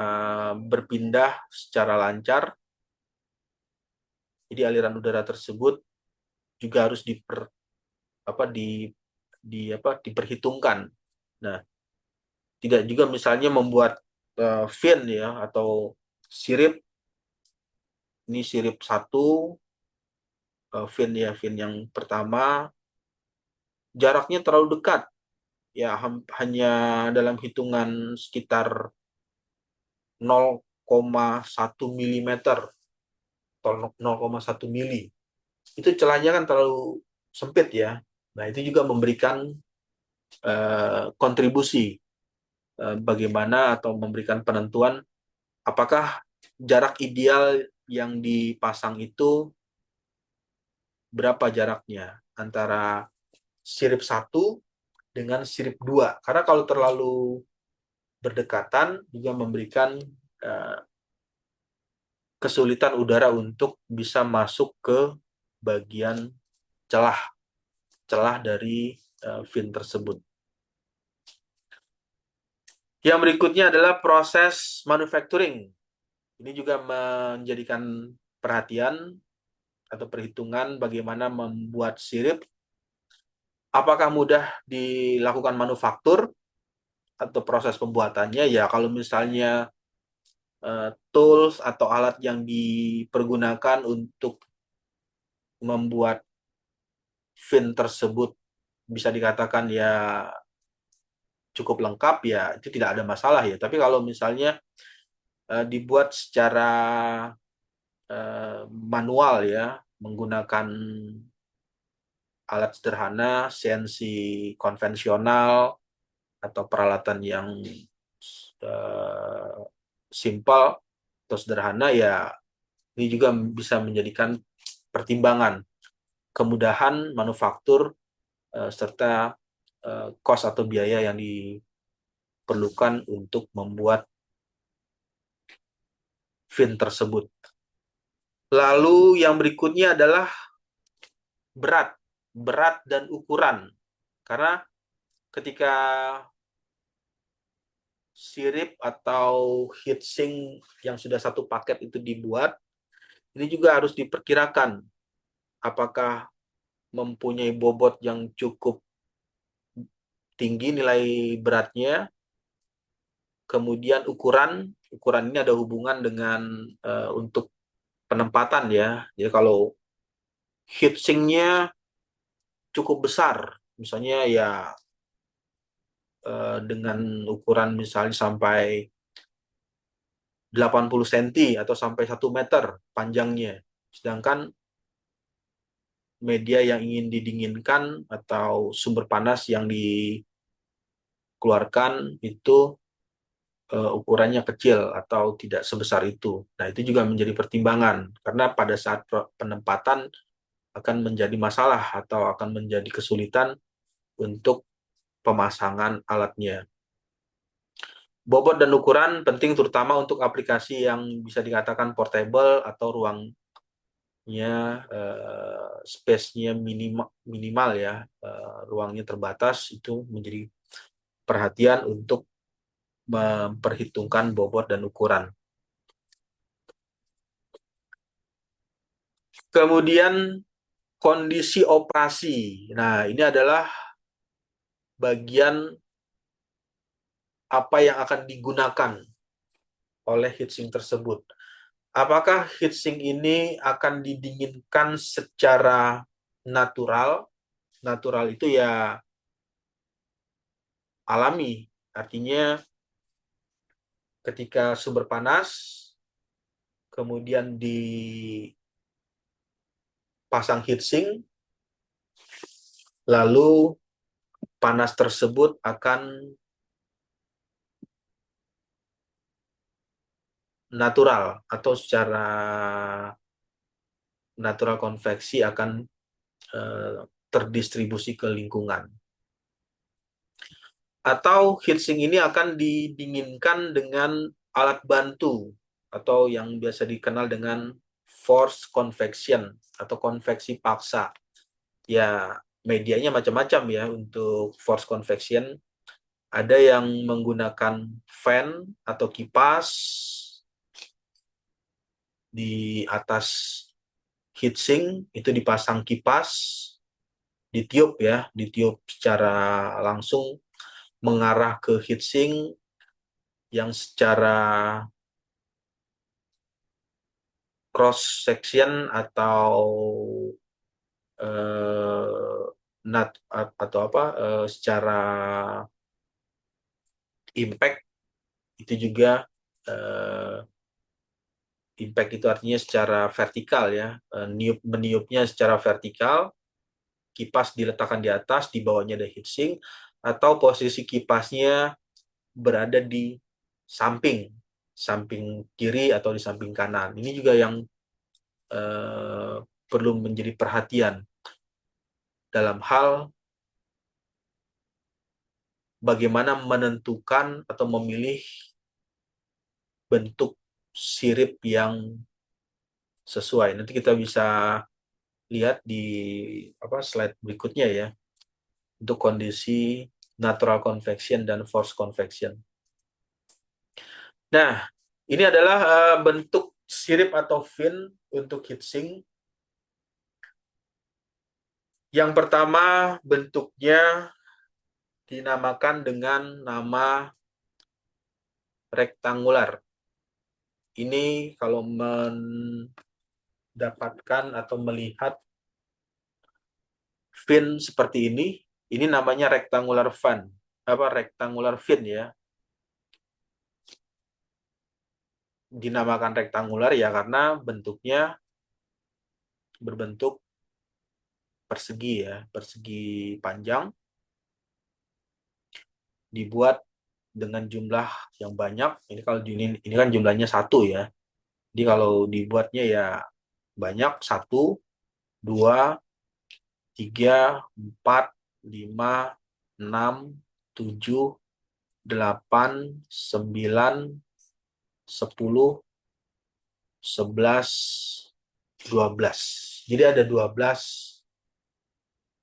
berpindah secara lancar. Jadi aliran udara tersebut juga harus apa diperhitungkan. Nah, tidak juga misalnya membuat fin ya atau sirip, ini sirip satu, fin yang pertama jaraknya terlalu dekat ya, hanya dalam hitungan sekitar 0,1 milimeter atau 0,1 mili. Itu celahnya kan terlalu sempit ya. Nah, itu juga memberikan kontribusi bagaimana atau memberikan penentuan apakah jarak ideal yang dipasang itu berapa jaraknya antara sirip satu dengan sirip dua. Karena kalau terlalu berdekatan juga memberikan eh, kesulitan udara untuk bisa masuk ke bagian celah-celah dari fin tersebut. Yang berikutnya adalah proses manufacturing. Ini juga menjadikan perhatian atau perhitungan bagaimana membuat sirip. Apakah mudah dilakukan manufaktur atau proses pembuatannya? Ya, kalau misalnya tools atau alat yang dipergunakan untuk membuat fin tersebut bisa dikatakan ya cukup lengkap, ya itu tidak ada masalah ya. Tapi kalau misalnya dibuat secara manual ya, menggunakan alat sederhana, CNC konvensional, atau peralatan yang uh, simpel atau sederhana, ya ini juga bisa menjadikan pertimbangan kemudahan manufaktur serta cost atau biaya yang diperlukan untuk membuat fin tersebut. Lalu yang berikutnya adalah berat dan ukuran. Karena ketika sirip atau heatsink yang sudah satu paket itu dibuat, ini juga harus diperkirakan apakah mempunyai bobot yang cukup tinggi nilai beratnya, kemudian ukuran ini ada hubungan dengan untuk penempatan ya. Jadi kalau heatsinknya cukup besar, misalnya ya dengan ukuran misalnya sampai 80 cm atau sampai 1 meter panjangnya. Sedangkan media yang ingin didinginkan atau sumber panas yang dikeluarkan itu ukurannya kecil atau tidak sebesar itu. Nah, itu juga menjadi pertimbangan karena pada saat penempatan akan menjadi masalah atau akan menjadi kesulitan untuk pemasangan alatnya. Bobot dan ukuran penting terutama untuk aplikasi yang bisa dikatakan portable atau ruangnya space-nya minimal ya, ruangnya terbatas, itu menjadi perhatian untuk memperhitungkan bobot dan ukuran. Kemudian kondisi operasi. Nah, ini adalah bagian apa yang akan digunakan oleh heatsink tersebut. Apakah heatsink ini akan didinginkan secara natural? Natural itu ya alami. Artinya ketika sumber panas, kemudian dipasang heatsink, lalu panas tersebut akan natural atau secara natural konveksi akan terdistribusi ke lingkungan. Atau heatsink ini akan didinginkan dengan alat bantu atau yang biasa dikenal dengan forced convection atau konveksi paksa. Ya, medianya macam-macam ya untuk forced convection. Ada yang menggunakan fan atau kipas di atas heatsink, itu dipasang kipas, ditiup ya, ditiup secara langsung mengarah ke heatsink yang secara cross section atau eh, atau apa secara impact itu juga eh, impact itu artinya secara vertikal ya, meniupnya secara vertikal, kipas diletakkan di atas, di bawahnya ada heatsink, atau posisi kipasnya berada di samping, samping kiri atau di samping kanan. Ini juga yang eh, perlu menjadi perhatian dalam hal bagaimana menentukan atau memilih bentuk sirip yang sesuai. Nanti kita bisa lihat di slide berikutnya ya untuk kondisi natural convection dan forced convection. Nah, ini adalah bentuk sirip atau fin untuk heatsink. Yang pertama bentuknya dinamakan dengan nama rektangular. Ini kalau mendapatkan atau melihat fin seperti ini namanya rectangular fin, rectangular fin ya. Dinamakan rektangular ya karena bentuknya berbentuk persegi ya, persegi panjang, dibuat dengan jumlah yang banyak. Ini kalau ini kan jumlahnya satu ya. Jadi kalau dibuatnya ya banyak, 1, 2, 3, 4, 5, 6, 7, 8, 9, 10, 11, 12. Jadi ada 12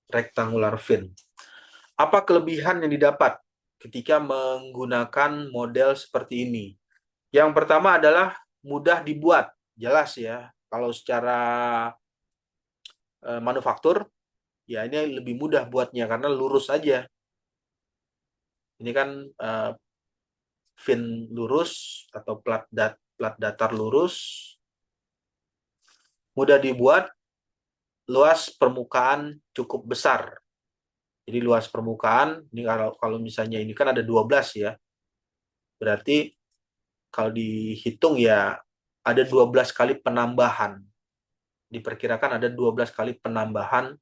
rectangular fin. Apa kelebihan yang didapat ketika menggunakan model seperti ini? Yang pertama adalah mudah dibuat. Jelas ya, kalau secara manufaktur, ya ini lebih mudah buatnya karena lurus aja. Ini kan fin lurus atau plat datar lurus, mudah dibuat, luas permukaan cukup besar. Jadi luas permukaan, ini kalau misalnya ini kan ada 12 ya, berarti kalau dihitung ya ada 12 kali penambahan. Diperkirakan ada 12 kali penambahan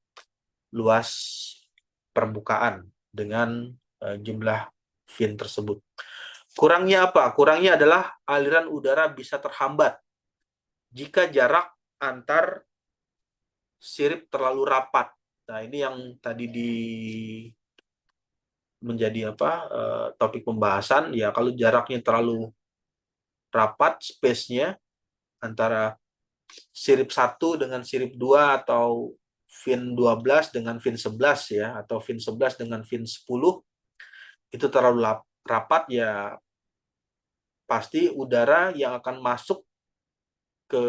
luas permukaan dengan jumlah fin tersebut. Kurangnya apa? Kurangnya adalah aliran udara bisa terhambat jika jarak antar sirip terlalu rapat. Nah, ini yang tadi menjadi topik pembahasan ya, kalau jaraknya terlalu rapat space-nya antara sirip 1 dengan sirip 2 atau fin 12 dengan fin 11 ya, atau fin 11 dengan fin 10 itu terlalu rapat ya, pasti udara yang akan masuk ke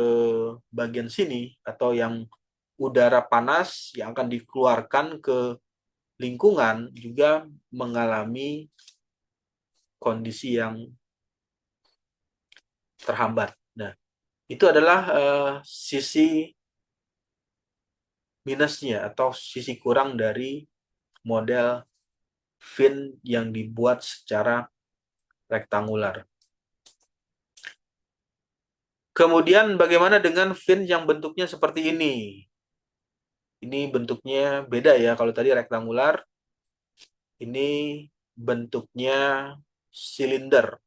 bagian sini atau yang udara panas yang akan dikeluarkan ke lingkungan juga mengalami kondisi yang terhambat. Nah, itu adalah sisi minusnya atau sisi kurang dari model fin yang dibuat secara rektangular. Kemudian bagaimana dengan fin yang bentuknya seperti ini? Ini bentuknya beda ya. Kalau tadi rektangular, ini bentuknya silinder.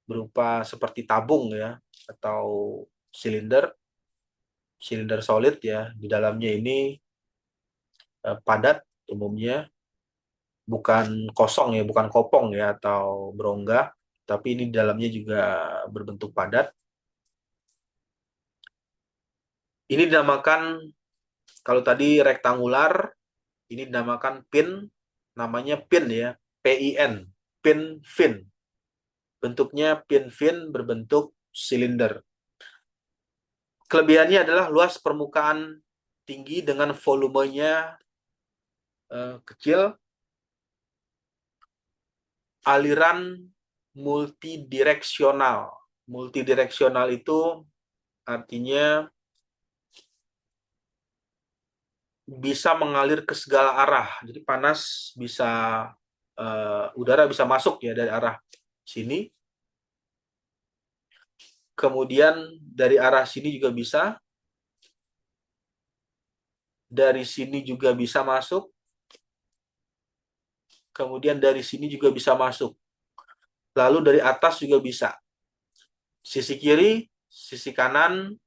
Berupa seperti tabung ya, atau silinder solid ya. Di dalamnya ini padat umumnya, bukan kosong ya, bukan kopong ya atau berongga, tapi ini di dalamnya juga berbentuk padat. Ini dinamakan, kalau tadi rektangular, ini dinamakan pin, namanya pin ya, PIN, pin fin. Bentuknya pin fin berbentuk silinder. Kelebihannya adalah luas permukaan tinggi dengan volumenya kecil, aliran multidireksional. Multidireksional itu artinya bisa mengalir ke segala arah. Jadi panas bisa, udara bisa masuk ya dari arah sini. Kemudian dari arah sini juga bisa. Dari sini juga bisa masuk. Kemudian dari sini juga bisa masuk. Lalu dari atas juga bisa. Sisi kiri, sisi kanan,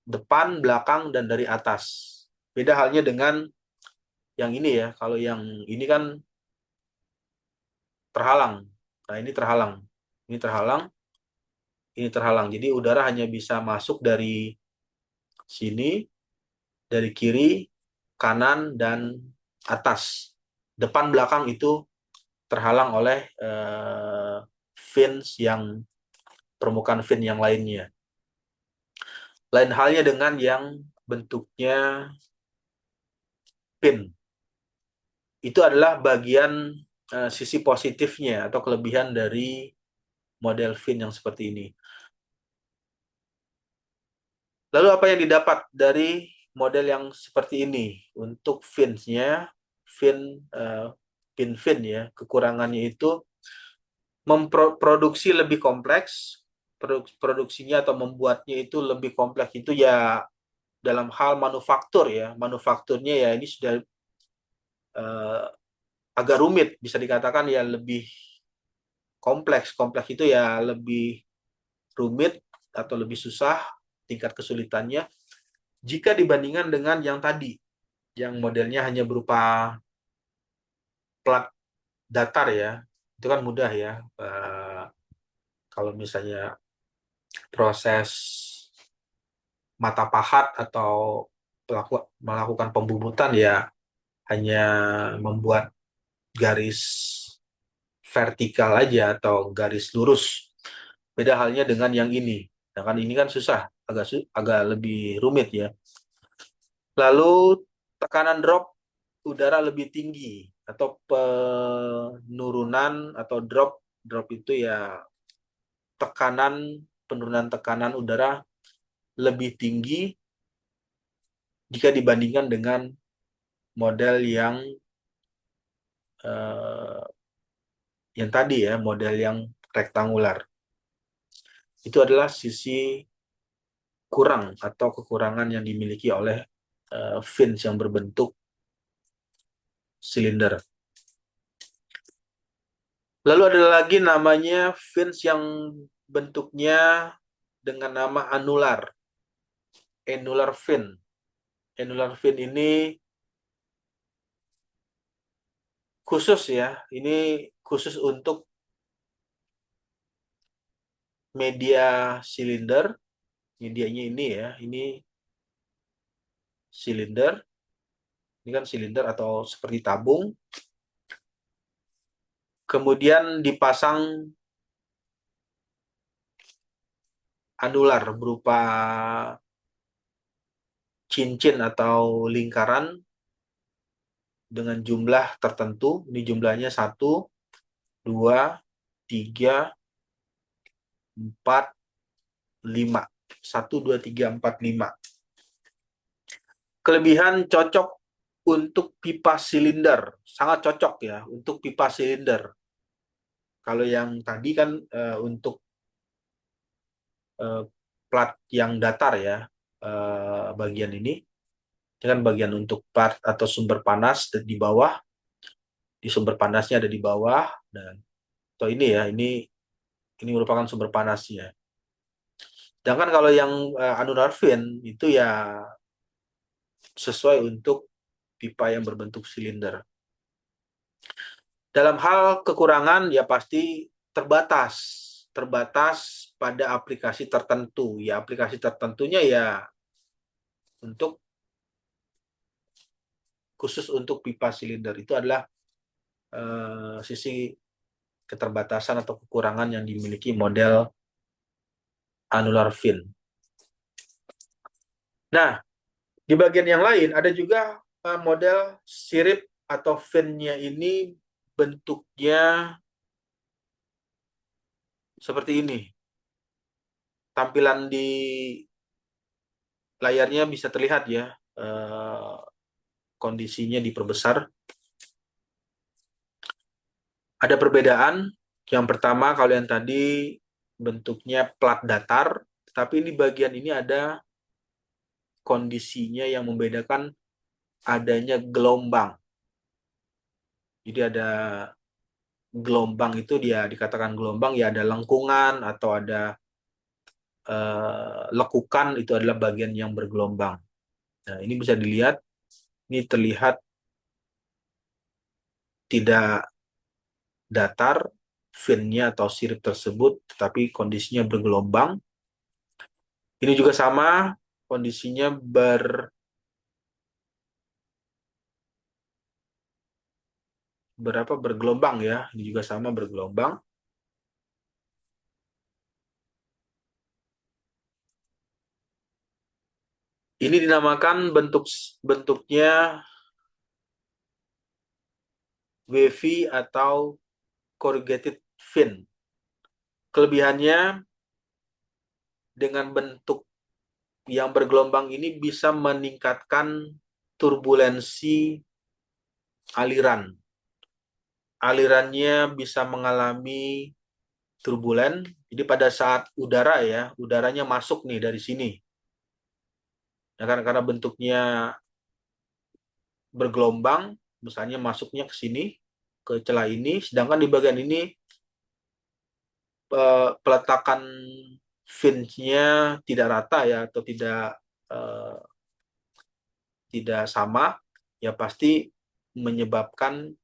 depan, belakang, dan dari atas. Beda halnya dengan yang ini ya. Kalau yang ini kan terhalang. Nah, ini terhalang. Ini terhalang, ini terhalang. Jadi udara hanya bisa masuk dari sini, dari kiri, kanan, dan atas. Depan, belakang itu terhalang oleh fins yang, permukaan fin yang lainnya. Lain halnya dengan yang bentuknya pin. Itu adalah bagian sisi positifnya atau kelebihan dari model fin yang seperti ini. Lalu apa yang didapat dari model yang seperti ini? Untuk fins-nya, pin fin ya, kekurangannya itu memproduksi lebih kompleks, produksinya atau membuatnya itu lebih kompleks itu ya dalam hal manufaktur ya. Manufakturnya ya ini sudah uh, agak rumit, bisa dikatakan ya lebih kompleks. Kompleks itu ya lebih rumit atau lebih susah tingkat kesulitannya jika dibandingkan dengan yang tadi, yang modelnya hanya berupa plat datar ya. Itu kan mudah ya. Kalau misalnya proses mata pahat atau melakukan pembubutan ya hanya membuat garis vertikal aja atau garis lurus. Beda halnya dengan yang ini. Nah, kan ini kan susah, agak lebih rumit ya. Lalu tekanan drop udara lebih tinggi atau penurunan atau drop itu ya penurunan tekanan udara lebih tinggi jika dibandingkan dengan model eh, yang tadi ya, model yang rektangular. Itu adalah sisi kurang atau kekurangan yang dimiliki oleh fins yang berbentuk silinder. Lalu ada lagi namanya fins yang bentuknya dengan nama anular. Annular fin. Annular fin ini khusus ya. Ini khusus untuk media silinder. Medianya ini ya. Ini silinder. Ini kan silinder atau seperti tabung. Kemudian dipasang anular berupa cincin atau lingkaran dengan jumlah tertentu. Ini jumlahnya 1, 2, 3, 4, 5. 1, 2, 3, 4, 5. Kelebihan cocok untuk pipa silinder. Sangat cocok ya untuk pipa silinder. Kalau yang tadi kan untuk plat yang datar ya, bagian ini. Ini kan bagian untuk plat atau sumber panas di bawah. Di sumber panasnya ada di bawah. Dan atau ini ya, ini merupakan sumber panasnya. Sedangkan kalau yang anular fin itu ya sesuai untuk pipa yang berbentuk silinder. Dalam hal kekurangan ya pasti terbatas. Terbatas pada aplikasi tertentu. Ya, aplikasi tertentunya ya untuk khusus untuk pipa silinder itu adalah sisi keterbatasan atau kekurangan yang dimiliki model annular fin. Nah, di bagian yang lain ada juga model sirip atau fin-nya ini bentuknya seperti ini. Tampilan di layarnya bisa terlihat ya, kondisinya diperbesar. Ada perbedaan. Yang pertama, kalau yang tadi bentuknya plat datar, tapi ini bagian ini ada kondisinya yang membedakan adanya gelombang. Jadi ada gelombang itu dia dikatakan gelombang ya ada lengkungan atau ada lekukan itu adalah bagian yang bergelombang. Nah, ini bisa dilihat, ini terlihat tidak datar fin-nya atau sirip tersebut, tetapi kondisinya bergelombang. Ini juga sama, kondisinya bergelombang ya. Ini juga sama bergelombang. Ini dinamakan bentuknya wavy atau corrugated fin. Kelebihannya dengan bentuk yang bergelombang ini bisa meningkatkan turbulensi aliran. Alirannya bisa mengalami turbulen. Jadi pada saat udaranya masuk nih dari sini. Ya, karena bentuknya bergelombang, misalnya masuknya ke sini, ke celah ini, sedangkan di bagian ini peletakan fins-nya tidak rata ya, atau eh, tidak sama, ya pasti menyebabkan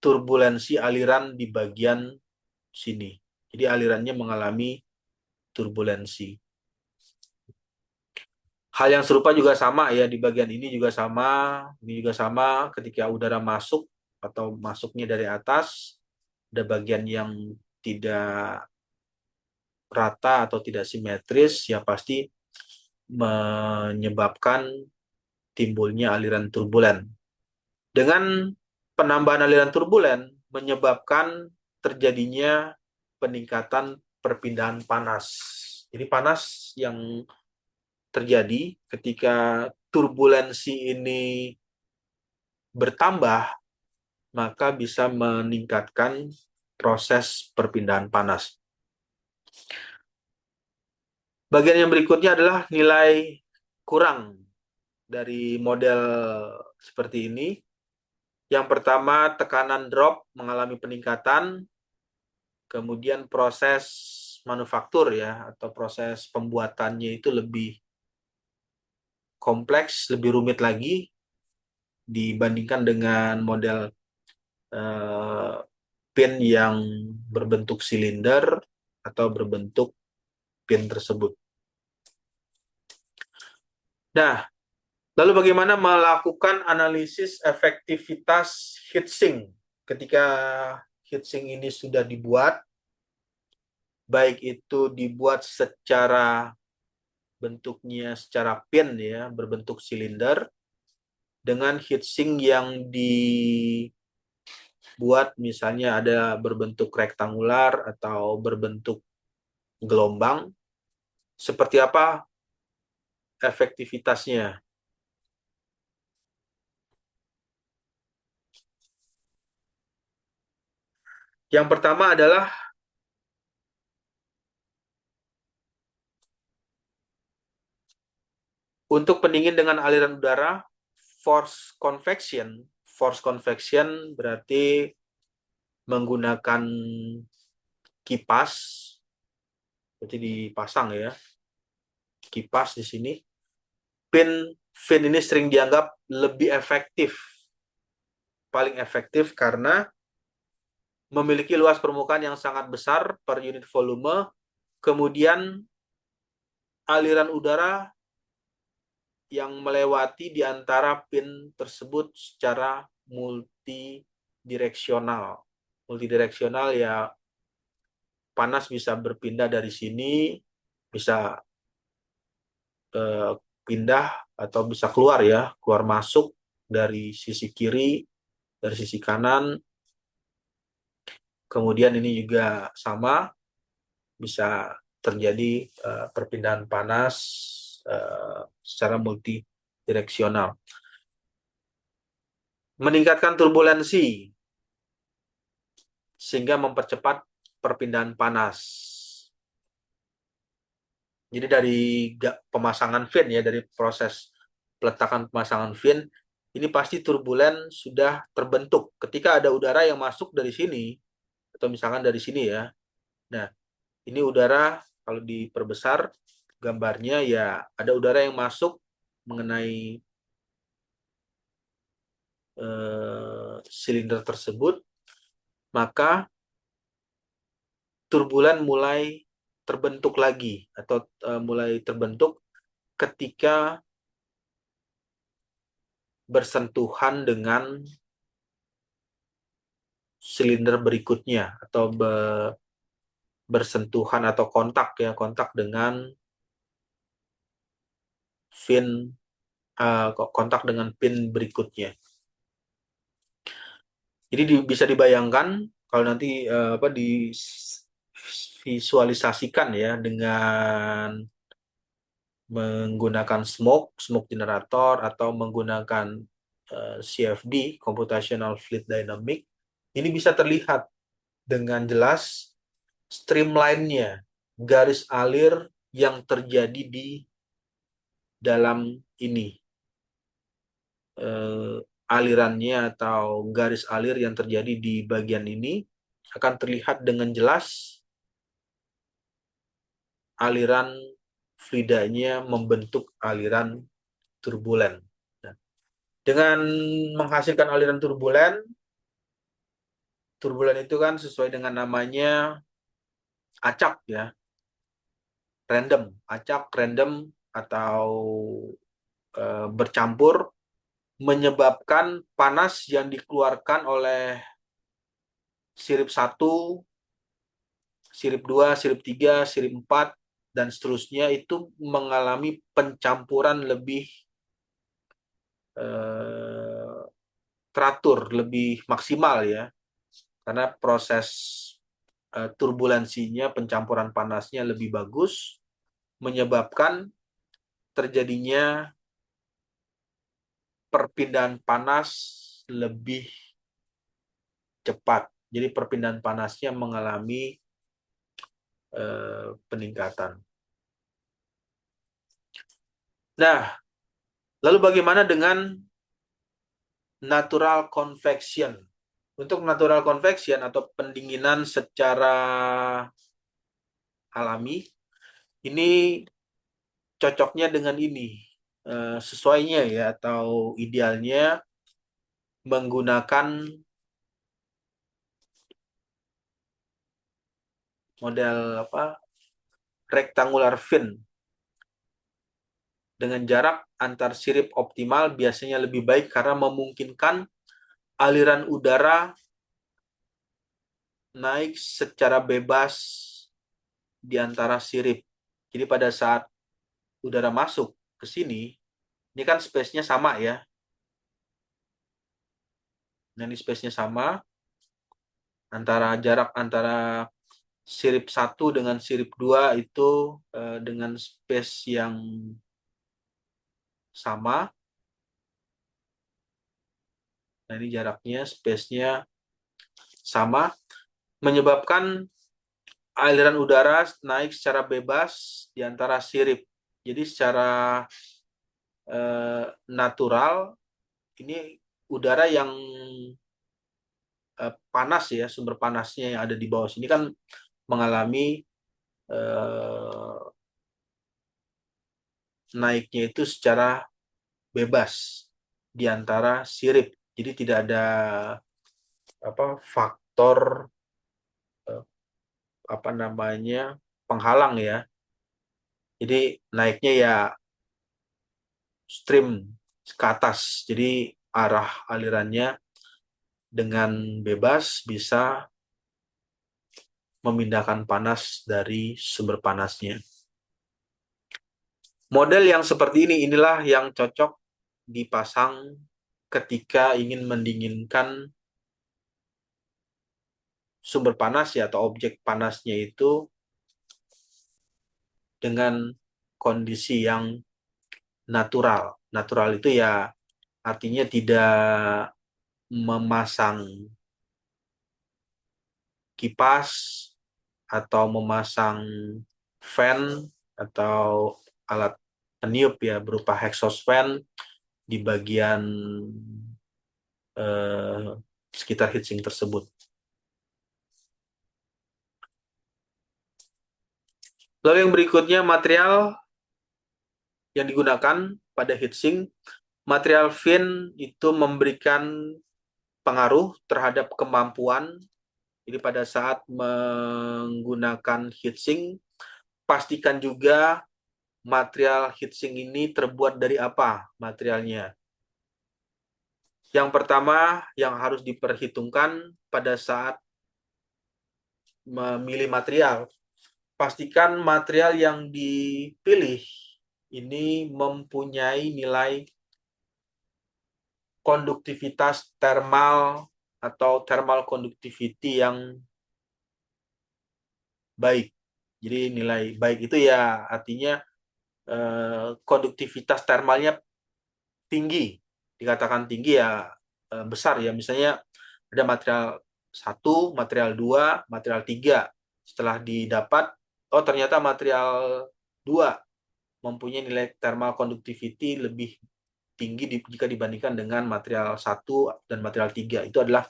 turbulensi aliran di bagian sini. Jadi alirannya mengalami turbulensi. Hal yang serupa juga sama ya, di bagian ini juga sama. Ini juga sama ketika udara masuk atau masuknya dari atas, ada bagian yang tidak rata atau tidak simetris, ya pasti menyebabkan timbulnya aliran turbulen. Dengan penambahan aliran turbulen menyebabkan terjadinya peningkatan perpindahan panas. Jadi panas yang terjadi ketika turbulensi ini bertambah, maka bisa meningkatkan proses perpindahan panas. Bagian yang berikutnya adalah nilai kurang dari model seperti ini. Yang pertama, tekanan drop mengalami peningkatan, kemudian proses manufaktur ya, atau proses pembuatannya itu lebih kompleks, lebih rumit lagi dibandingkan dengan model pin yang berbentuk silinder atau berbentuk pin tersebut. Nah, lalu bagaimana melakukan analisis efektivitas heatsink ketika heatsink ini sudah dibuat, baik itu dibuat secara bentuknya secara pin ya, berbentuk silinder, dengan heatsink yang dibuat misalnya ada berbentuk rektangular atau berbentuk gelombang, seperti apa efektivitasnya. Yang pertama adalah untuk pendingin dengan aliran udara, force convection. Force convection berarti menggunakan kipas, berarti dipasang ya, kipas di sini. Fin ini sering dianggap lebih efektif, paling efektif karena memiliki luas permukaan yang sangat besar per unit volume, kemudian aliran udara yang melewati di antara pin tersebut secara multidireksional. Multidireksional ya, panas bisa berpindah dari sini, bisa pindah atau bisa keluar ya, keluar masuk dari sisi kiri, dari sisi kanan. Kemudian ini juga sama, bisa terjadi perpindahan panas secara multidireksional. Meningkatkan turbulensi sehingga mempercepat perpindahan panas. Jadi dari pemasangan fin ya, dari proses peletakan pemasangan fin, ini pasti turbulen sudah terbentuk. Ketika ada udara yang masuk dari sini, atau misalkan dari sini ya. Nah, ini udara kalau diperbesar gambarnya ya, ada udara yang masuk mengenai silinder tersebut, maka turbulen mulai terbentuk lagi atau mulai terbentuk ketika bersentuhan dengan silinder berikutnya atau bersentuhan atau kontak dengan fin kontak dengan pin berikutnya. Jadi bisa dibayangkan kalau nanti divisualisasikan ya dengan menggunakan smoke generator atau menggunakan CFD, Computational Fluid Dynamics, ini bisa terlihat dengan jelas streamline-nya, garis alir yang terjadi di dalam ini. Alirannya atau garis alir yang terjadi di bagian ini akan terlihat dengan jelas aliran fluidanya membentuk aliran turbulen. Nah, dengan menghasilkan aliran turbulen itu kan sesuai dengan namanya acak ya, acak random atau bercampur, menyebabkan panas yang dikeluarkan oleh sirip 1, sirip 2, sirip 3, sirip 4, dan seterusnya itu mengalami pencampuran lebih teratur, lebih maksimal ya. Karena proses turbulensinya, pencampuran panasnya lebih bagus, menyebabkan terjadinya perpindahan panas lebih cepat. Jadi perpindahan panasnya mengalami peningkatan. Nah, lalu bagaimana dengan natural convection? Untuk natural convection atau pendinginan secara alami, ini cocoknya dengan ini. Sesuainya ya atau idealnya menggunakan model rectangular fin dengan jarak antar sirip optimal biasanya lebih baik karena memungkinkan aliran udara naik secara bebas di antara sirip. Jadi pada saat udara masuk ke sini, ini kan space-nya sama ya. Nah, ini space-nya sama, jarak antara sirip 1 dengan sirip 2 itu dengan space yang sama. Nah, ini jaraknya, space-nya sama, menyebabkan aliran udara naik secara bebas di antara sirip. Jadi secara natural, ini udara yang panas ya, sumber panasnya yang ada di bawah sini kan mengalami naiknya itu secara bebas di antara sirip. Jadi tidak ada faktor penghalang ya. Jadi naiknya ya stream ke atas. Jadi arah alirannya dengan bebas bisa memindahkan panas dari sumber panasnya. Model yang seperti inilah yang cocok dipasang ketika ingin mendinginkan sumber panas ya atau objek panasnya itu dengan kondisi yang natural. Natural itu ya artinya tidak memasang kipas atau memasang fan atau alat peniup ya berupa exhaust fan di bagian eh, sekitar heatsink tersebut. Lalu yang berikutnya material yang digunakan pada heatsink. Material fin itu memberikan pengaruh terhadap kemampuan. Jadi pada saat menggunakan heatsink, pastikan juga material heatsink ini terbuat dari apa materialnya. Yang pertama yang harus diperhitungkan pada saat memilih material, pastikan material yang dipilih ini mempunyai nilai konduktivitas thermal atau thermal conductivity yang baik. Jadi nilai baik itu ya artinya konduktivitas thermalnya tinggi. Dikatakan tinggi ya besar ya. Misalnya ada material 1, material 2, material 3. Setelah didapat, oh ternyata material 2 mempunyai nilai thermal conductivity lebih tinggi jika dibandingkan dengan material 1 dan material 3. Itu adalah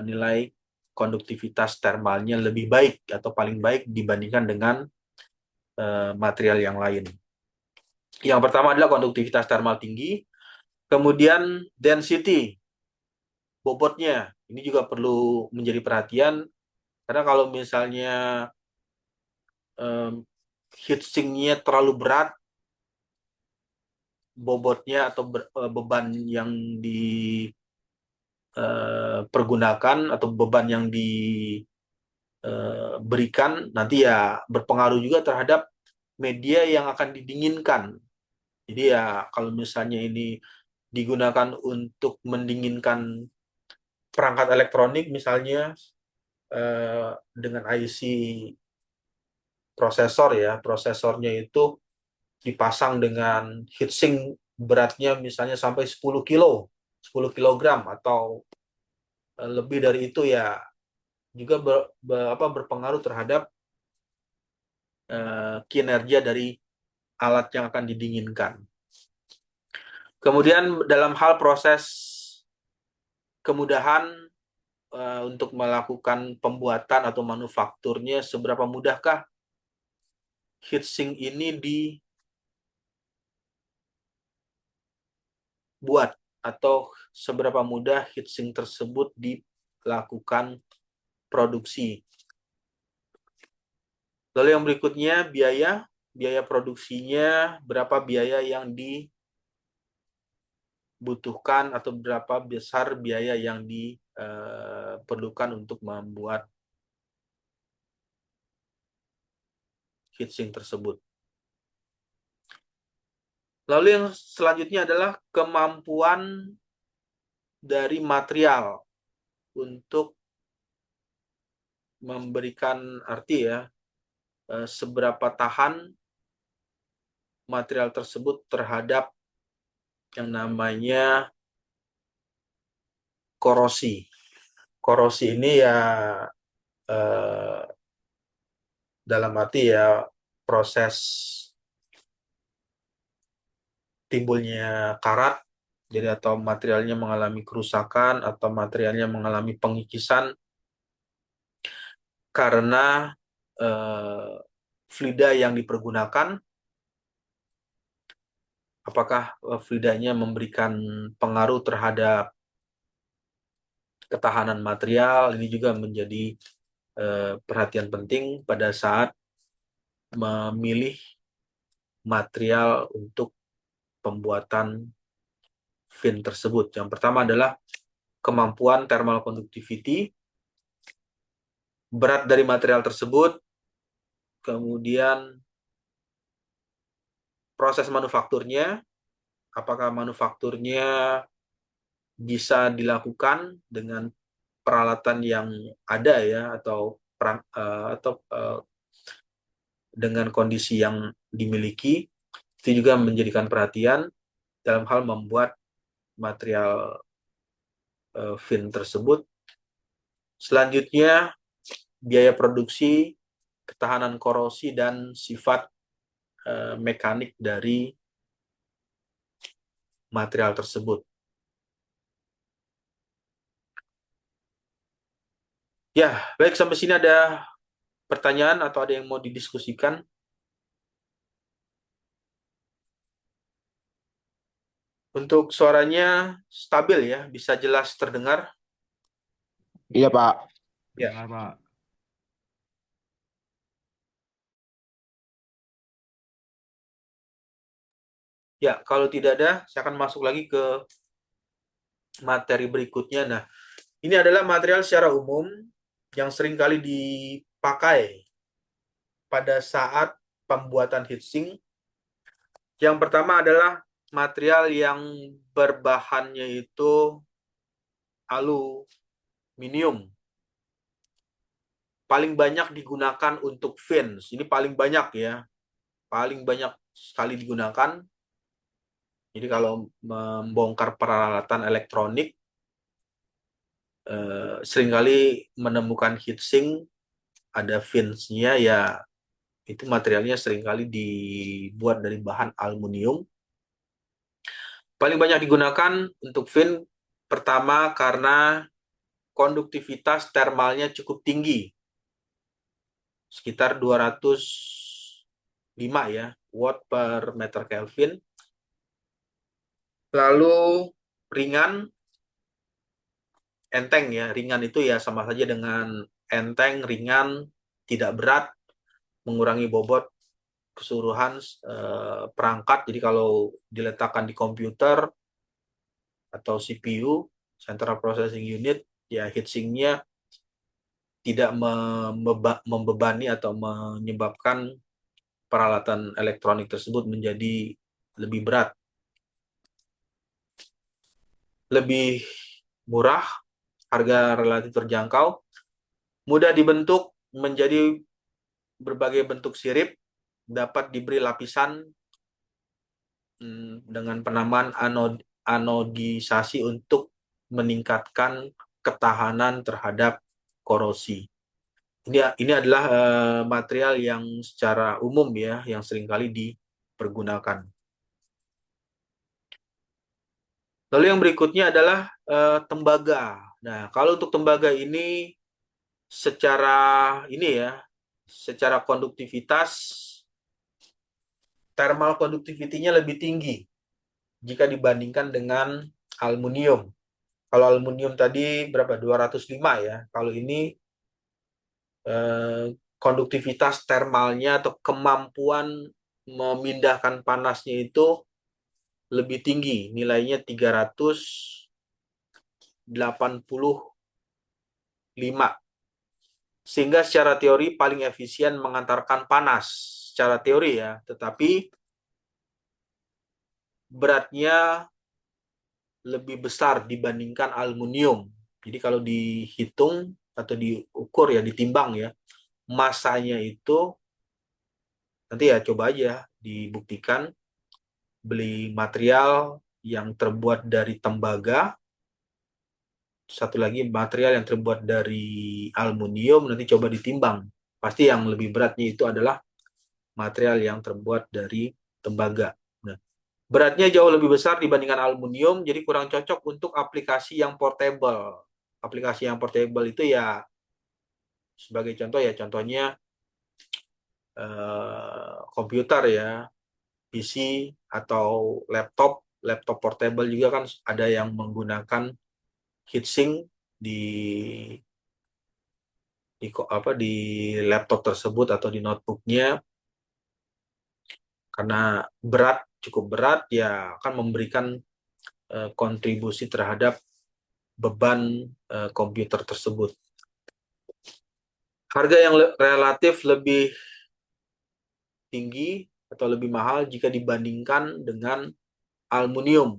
nilai konduktivitas thermalnya lebih baik atau paling baik dibandingkan dengan material yang lain. Yang pertama adalah konduktivitas thermal tinggi, kemudian density, bobotnya. Ini juga perlu menjadi perhatian, karena kalau misalnya heatsinknya terlalu berat, bobotnya atau beban yang dipergunakan atau beban yang diberikan nanti ya berpengaruh juga terhadap media yang akan didinginkan. Jadi ya kalau misalnya ini digunakan untuk mendinginkan perangkat elektronik misalnya dengan IC prosesor ya, prosesornya itu dipasang dengan heatsink beratnya misalnya sampai 10 kilo, 10 kilogram atau lebih dari itu ya juga berpengaruh terhadap kinerja dari alat yang akan didinginkan. Kemudian dalam hal proses kemudahan untuk melakukan pembuatan atau manufakturnya, seberapa mudahkah heatsink ini dibuat atau seberapa mudah heatsink tersebut dilakukan produksi. Lalu yang berikutnya biaya produksinya, berapa biaya yang dibutuhkan atau berapa besar biaya yang diperlukan untuk membuat heatsink tersebut. Lalu yang selanjutnya adalah kemampuan dari material untuk memberikan arti ya, seberapa tahan material tersebut terhadap yang namanya korosi. Korosi ini ya dalam arti ya proses timbulnya karat, jadi atau materialnya mengalami kerusakan atau materialnya mengalami pengikisan karena fluida yang dipergunakan, apakah fluidanya memberikan pengaruh terhadap ketahanan material, ini juga menjadi perhatian penting pada saat memilih material untuk pembuatan fin tersebut. Yang pertama adalah kemampuan thermal conductivity, berat dari material tersebut, kemudian proses manufakturnya, apakah manufakturnya bisa dilakukan dengan peralatan yang ada ya, atau dengan kondisi yang dimiliki. Itu juga menjadikan perhatian dalam hal membuat material fin tersebut. Selanjutnya, biaya produksi, ketahanan korosi, dan sifat mekanik dari material tersebut. Ya, baik, sampai sini ada pertanyaan atau ada yang mau didiskusikan? Untuk suaranya stabil ya, bisa jelas terdengar. Iya, Pak. Ya. Dengar, Pak. Ya, kalau tidak ada, saya akan masuk lagi ke materi berikutnya. Nah, ini adalah material secara umum yang sering kali dipakai pada saat pembuatan heatsink. Yang pertama adalah material yang berbahannya itu aluminium. Paling banyak digunakan untuk fins. Ini paling banyak ya. Paling banyak sekali digunakan. Jadi kalau membongkar peralatan elektronik, seringkali menemukan heatsink, ada fins-nya ya, itu materialnya seringkali dibuat dari bahan aluminium. Paling banyak digunakan untuk fin, pertama karena konduktivitas termalnya cukup tinggi, sekitar 205 ya, watt per meter Kelvin. Lalu ringan, enteng ya, ringan itu ya sama saja dengan enteng, ringan, tidak berat, mengurangi bobot keseluruhan perangkat. Jadi kalau diletakkan di komputer atau CPU, Central Processing Unit, ya heatsinknya tidak membebani atau menyebabkan peralatan elektronik tersebut menjadi lebih berat. Lebih murah, harga relatif terjangkau, mudah dibentuk menjadi berbagai bentuk sirip, dapat diberi lapisan dengan penamaan anodisasi untuk meningkatkan ketahanan terhadap korosi. Ini adalah material yang secara umum ya, yang seringkali dipergunakan. Lalu yang berikutnya adalah tembaga. Nah, kalau untuk tembaga ini secara konduktivitas, thermal conductivity-nya lebih tinggi jika dibandingkan dengan aluminium. Kalau aluminium tadi berapa? 205 ya. Kalau ini konduktivitas termalnya atau kemampuan memindahkan panasnya itu lebih tinggi. Nilainya 385. Sehingga secara teori paling efisien mengantarkan panas. Secara teori ya. Tetapi beratnya lebih besar dibandingkan aluminium. Jadi kalau dihitung atau diukur ya, ditimbang ya, masanya itu nanti ya coba aja dibuktikan, beli material yang terbuat dari tembaga, satu lagi material yang terbuat dari aluminium, nanti coba ditimbang. Pasti yang lebih beratnya itu adalah material yang terbuat dari tembaga. Nah, beratnya jauh lebih besar dibandingkan aluminium, jadi kurang cocok untuk aplikasi yang portable. Aplikasi yang portable itu ya, sebagai contoh ya, contohnya komputer ya, PC atau laptop. Laptop portable juga kan ada yang menggunakan heatsink di di laptop tersebut atau di notebooknya, karena cukup berat ya akan memberikan kontribusi terhadap beban komputer tersebut. Harga yang relatif lebih tinggi atau lebih mahal jika dibandingkan dengan aluminium.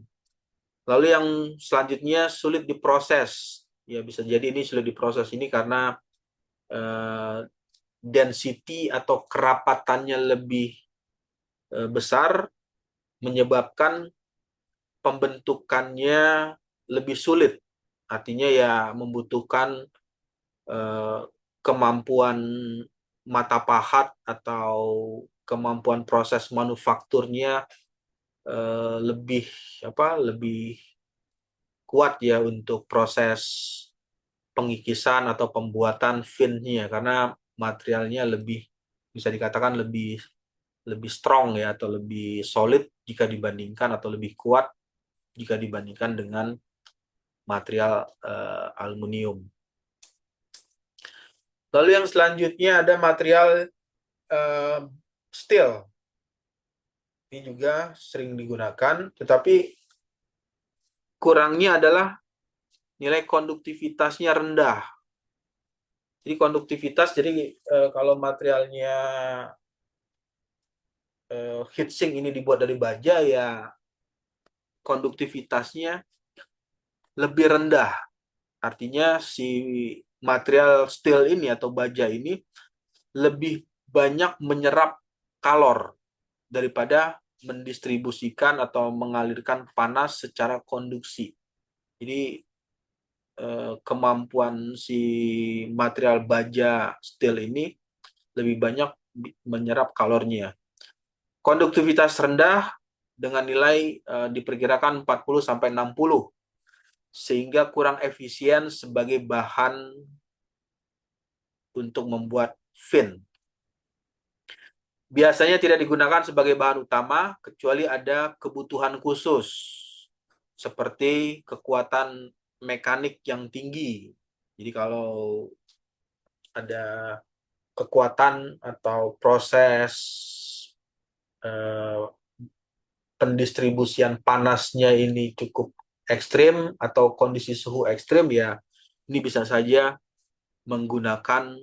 Lalu yang selanjutnya sulit diproses. Ya bisa jadi ini sulit diproses ini karena density atau kerapatannya lebih besar, menyebabkan pembentukannya lebih sulit. Artinya ya membutuhkan kemampuan mata pahat atau kemampuan proses manufakturnya lebih kuat ya untuk proses pengikisan atau pembuatan finnya, karena materialnya bisa dikatakan lebih strong ya, atau lebih solid jika dibandingkan, atau lebih kuat jika dibandingkan dengan material aluminium. Lalu yang selanjutnya ada material steel. Ini juga sering digunakan, tetapi kurangnya adalah nilai konduktivitasnya rendah. Jadi konduktivitas, kalau materialnya heatsink ini dibuat dari baja, ya konduktivitasnya lebih rendah. Artinya si material steel ini atau baja ini lebih banyak menyerap kalor daripada mendistribusikan atau mengalirkan panas secara konduksi. Jadi kemampuan si material baja steel ini lebih banyak menyerap kalornya. Konduktivitas rendah dengan nilai diperkirakan 40-60, sehingga kurang efisien sebagai bahan untuk membuat fin. Biasanya tidak digunakan sebagai bahan utama kecuali ada kebutuhan khusus, seperti kekuatan mekanik yang tinggi. Jadi kalau ada kekuatan atau proses pendistribusian panasnya ini cukup ekstrim atau kondisi suhu ekstrim, ya ini bisa saja menggunakan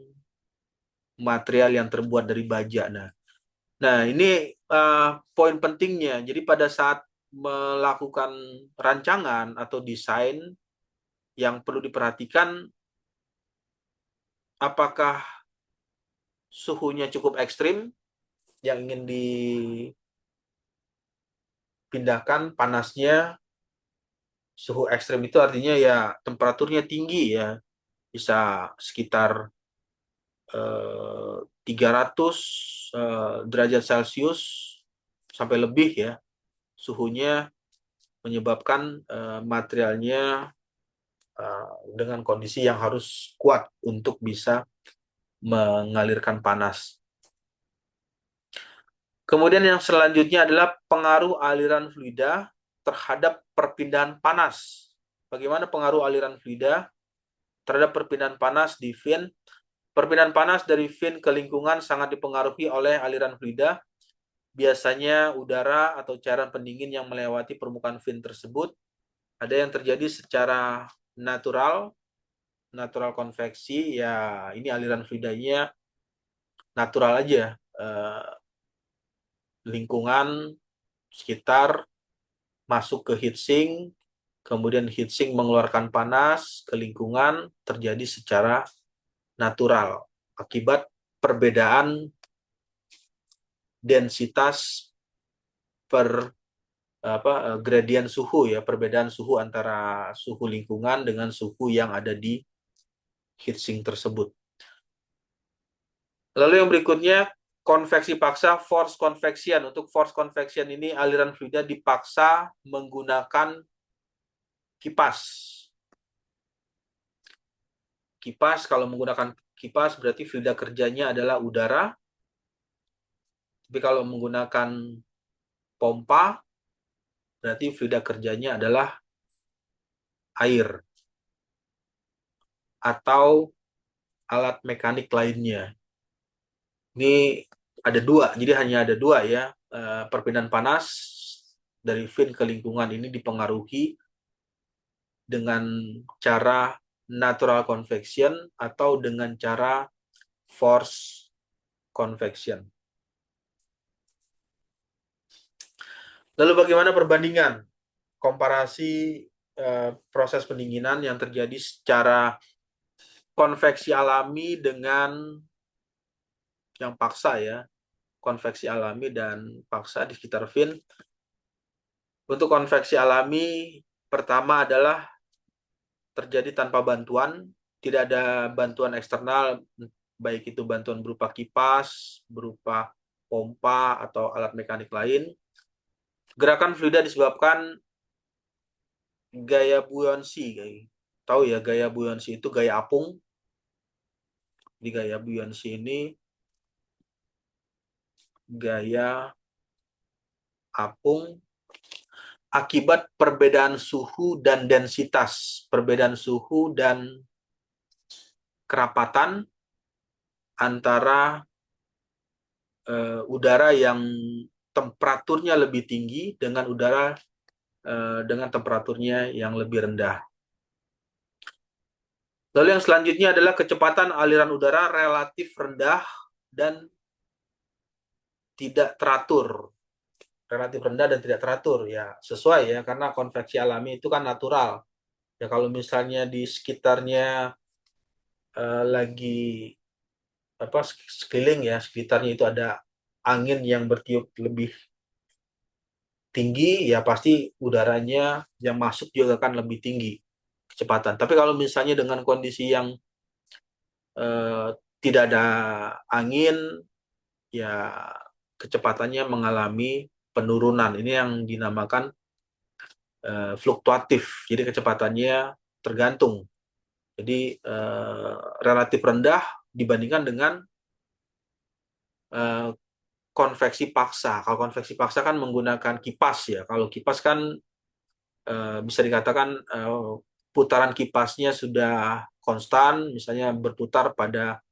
material yang terbuat dari baja. Nah ini poin pentingnya. Jadi pada saat melakukan rancangan atau desain, yang perlu diperhatikan apakah suhunya cukup ekstrim yang ingin dipindahkan panasnya. Suhu ekstrim itu artinya ya temperaturnya tinggi ya, bisa sekitar 300 derajat Celcius sampai lebih ya suhunya, menyebabkan materialnya dengan kondisi yang harus kuat untuk bisa mengalirkan panas. Kemudian yang selanjutnya adalah pengaruh aliran fluida terhadap perpindahan panas. Bagaimana pengaruh aliran fluida terhadap perpindahan panas di fin? Perpindahan panas dari fin ke lingkungan sangat dipengaruhi oleh aliran fluida. Biasanya udara atau cairan pendingin yang melewati permukaan fin tersebut. Ada yang terjadi secara natural konveksi, ya ini aliran fluidanya natural aja. Lingkungan sekitar masuk ke heatsink, kemudian heatsink mengeluarkan panas ke lingkungan, terjadi secara natural akibat perbedaan densitas gradien suhu ya, perbedaan suhu antara suhu lingkungan dengan suhu yang ada di heatsink tersebut. Lalu yang berikutnya, konveksi paksa, force convection. Untuk force convection ini aliran fluida dipaksa menggunakan kipas. Kalau menggunakan kipas berarti fluida kerjanya adalah udara. Tapi kalau menggunakan pompa berarti fluida kerjanya adalah air. Atau alat mekanik lainnya. Ini ada dua, jadi hanya ada dua ya. Perpindahan panas dari fin ke lingkungan ini dipengaruhi dengan cara natural convection atau dengan cara force convection. Lalu bagaimana perbandingan komparasi proses pendinginan yang terjadi secara konveksi alami dengan yang paksa ya, konveksi alami dan paksa di sekitar fin. Untuk konveksi alami pertama adalah terjadi tanpa bantuan, tidak ada bantuan eksternal, baik itu bantuan berupa kipas, berupa pompa atau alat mekanik lain. Gerakan fluida disebabkan gaya buoyancy, tahu ya gaya buoyancy itu gaya apung. Di gaya buoyancy ini gaya apung akibat perbedaan suhu dan densitas, perbedaan suhu dan kerapatan antara udara yang temperaturnya lebih tinggi dengan udara dengan temperaturnya yang lebih rendah. Lalu yang selanjutnya adalah kecepatan aliran udara relatif rendah dan tidak teratur. Relatif rendah dan tidak teratur ya sesuai ya, karena konveksi alami itu kan natural ya. Kalau misalnya di sekitarnya lagi sekeliling ya, sekitarnya itu ada angin yang bertiup lebih tinggi ya, pasti udaranya yang masuk juga akan lebih tinggi kecepatan. Tapi kalau misalnya dengan kondisi yang tidak ada angin ya, kecepatannya mengalami penurunan. Ini yang dinamakan fluktuatif. Jadi kecepatannya tergantung. Jadi relatif rendah dibandingkan dengan konveksi paksa. Kalau konveksi paksa kan menggunakan kipas ya. Kalau kipas kan bisa dikatakan putaran kipasnya sudah konstan, misalnya berputar pada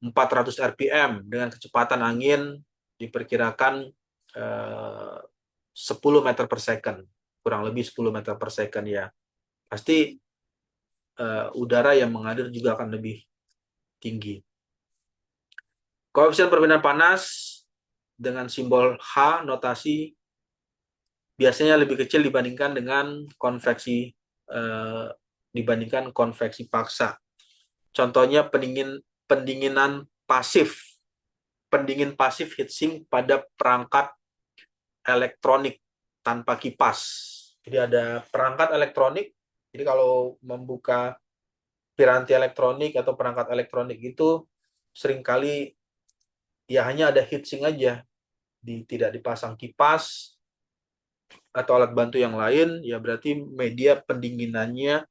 400 rpm dengan kecepatan angin diperkirakan 10 meter per second, kurang lebih 10 meter per second ya. Pasti udara yang mengalir juga akan lebih tinggi. Koefisien perpindahan panas dengan simbol H notasi biasanya lebih kecil dibandingkan dengan konveksi paksa. Contohnya pendinginan pasif. Pendingin pasif heatsink pada perangkat elektronik tanpa kipas. Jadi ada perangkat elektronik. Jadi kalau membuka piranti elektronik atau perangkat elektronik itu seringkali ya hanya ada heatsink aja, tidak dipasang kipas atau alat bantu yang lain, ya berarti media pendinginannya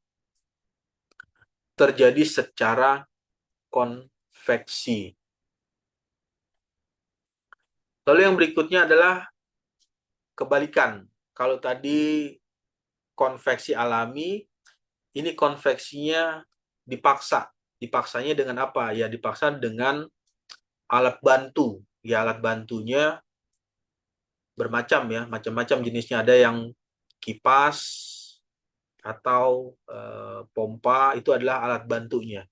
terjadi secara konveksi. Lalu yang berikutnya adalah kebalikan. Kalau tadi konveksi alami, ini konveksinya dipaksa. Dipaksanya dengan apa? Ya dipaksa dengan alat bantu. Ya alat bantunya bermacam ya, macam-macam jenisnya. Ada yang kipas atau pompa, itu adalah alat bantunya.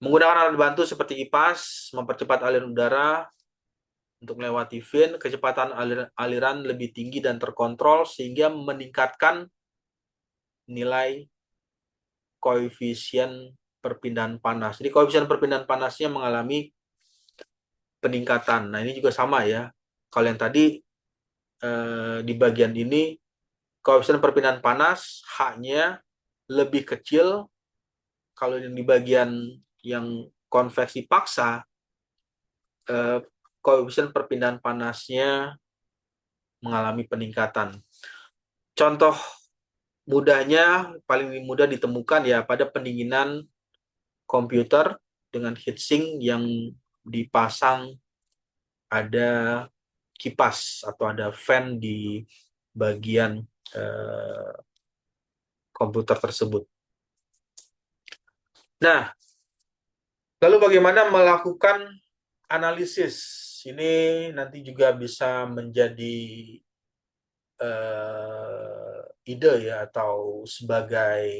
Menggunakan alat bantu seperti kipas, mempercepat aliran udara untuk melewati fin, kecepatan aliran lebih tinggi dan terkontrol sehingga meningkatkan nilai koefisien perpindahan panas. Jadi koefisien perpindahan panasnya mengalami peningkatan. Nah ini juga sama ya. Kalau yang tadi di bagian ini koefisien perpindahan panas H-nya lebih kecil. Kalau yang di bagian yang konveksi paksa, koefisien perpindahan panasnya mengalami peningkatan. Contoh mudahnya, paling mudah ditemukan ya pada pendinginan komputer dengan heatsink yang dipasang ada kipas atau ada fan di bagian komputer tersebut. Nah, Lalu bagaimana melakukan analisis? Ini nanti juga bisa menjadi ide ya, atau sebagai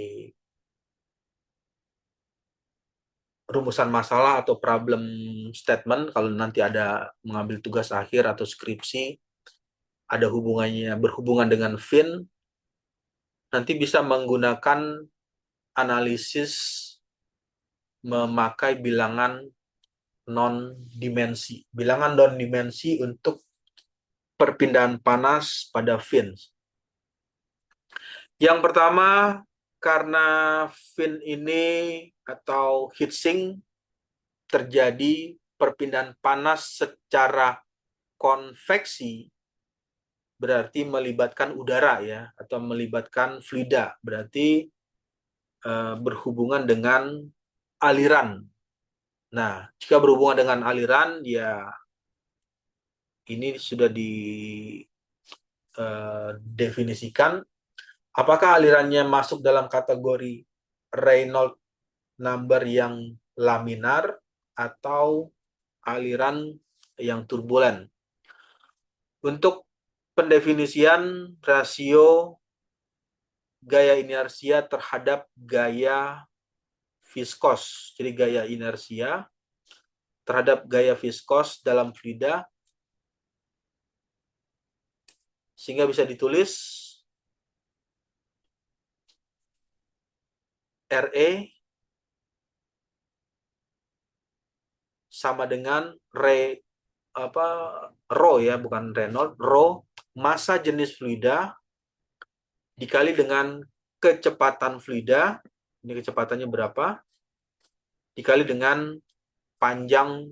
rumusan masalah atau problem statement kalau nanti ada mengambil tugas akhir atau skripsi, ada berhubungan dengan fin, nanti bisa menggunakan analisis memakai bilangan non-dimensi. Bilangan non-dimensi untuk perpindahan panas pada fins. Yang pertama, karena fin ini atau heatsink terjadi perpindahan panas secara konveksi, berarti melibatkan udara ya, atau melibatkan fluida, berarti berhubungan dengan aliran. Nah, jika berhubungan dengan aliran, ya ini sudah didefinisikan apakah alirannya masuk dalam kategori Reynolds number yang laminar atau aliran yang turbulen. Untuk pendefinisian rasio gaya inersia terhadap gaya viskos. Jadi gaya inersia terhadap gaya viskos dalam fluida, sehingga bisa ditulis RE sama dengan rho ya, bukan Reynolds, rho massa jenis fluida dikali dengan kecepatan fluida, ini kecepatannya berapa, dikali dengan panjang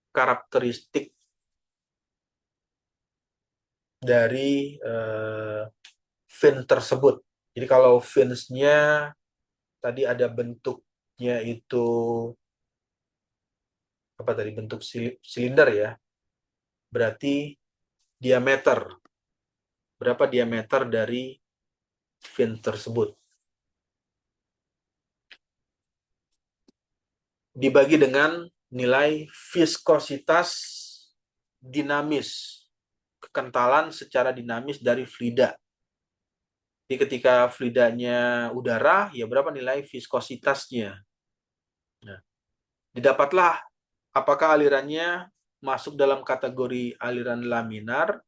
karakteristik dari fin tersebut. Jadi kalau fins-nya tadi ada bentuknya itu apa tadi, bentuk silinder ya, berarti diameter, berapa diameter dari fin tersebut, dibagi dengan nilai viskositas dinamis, kekentalan secara dinamis dari fluida. Jadi ketika fluidanya udara, ya berapa nilai viskositasnya. Nah, didapatlah apakah alirannya masuk dalam kategori aliran laminar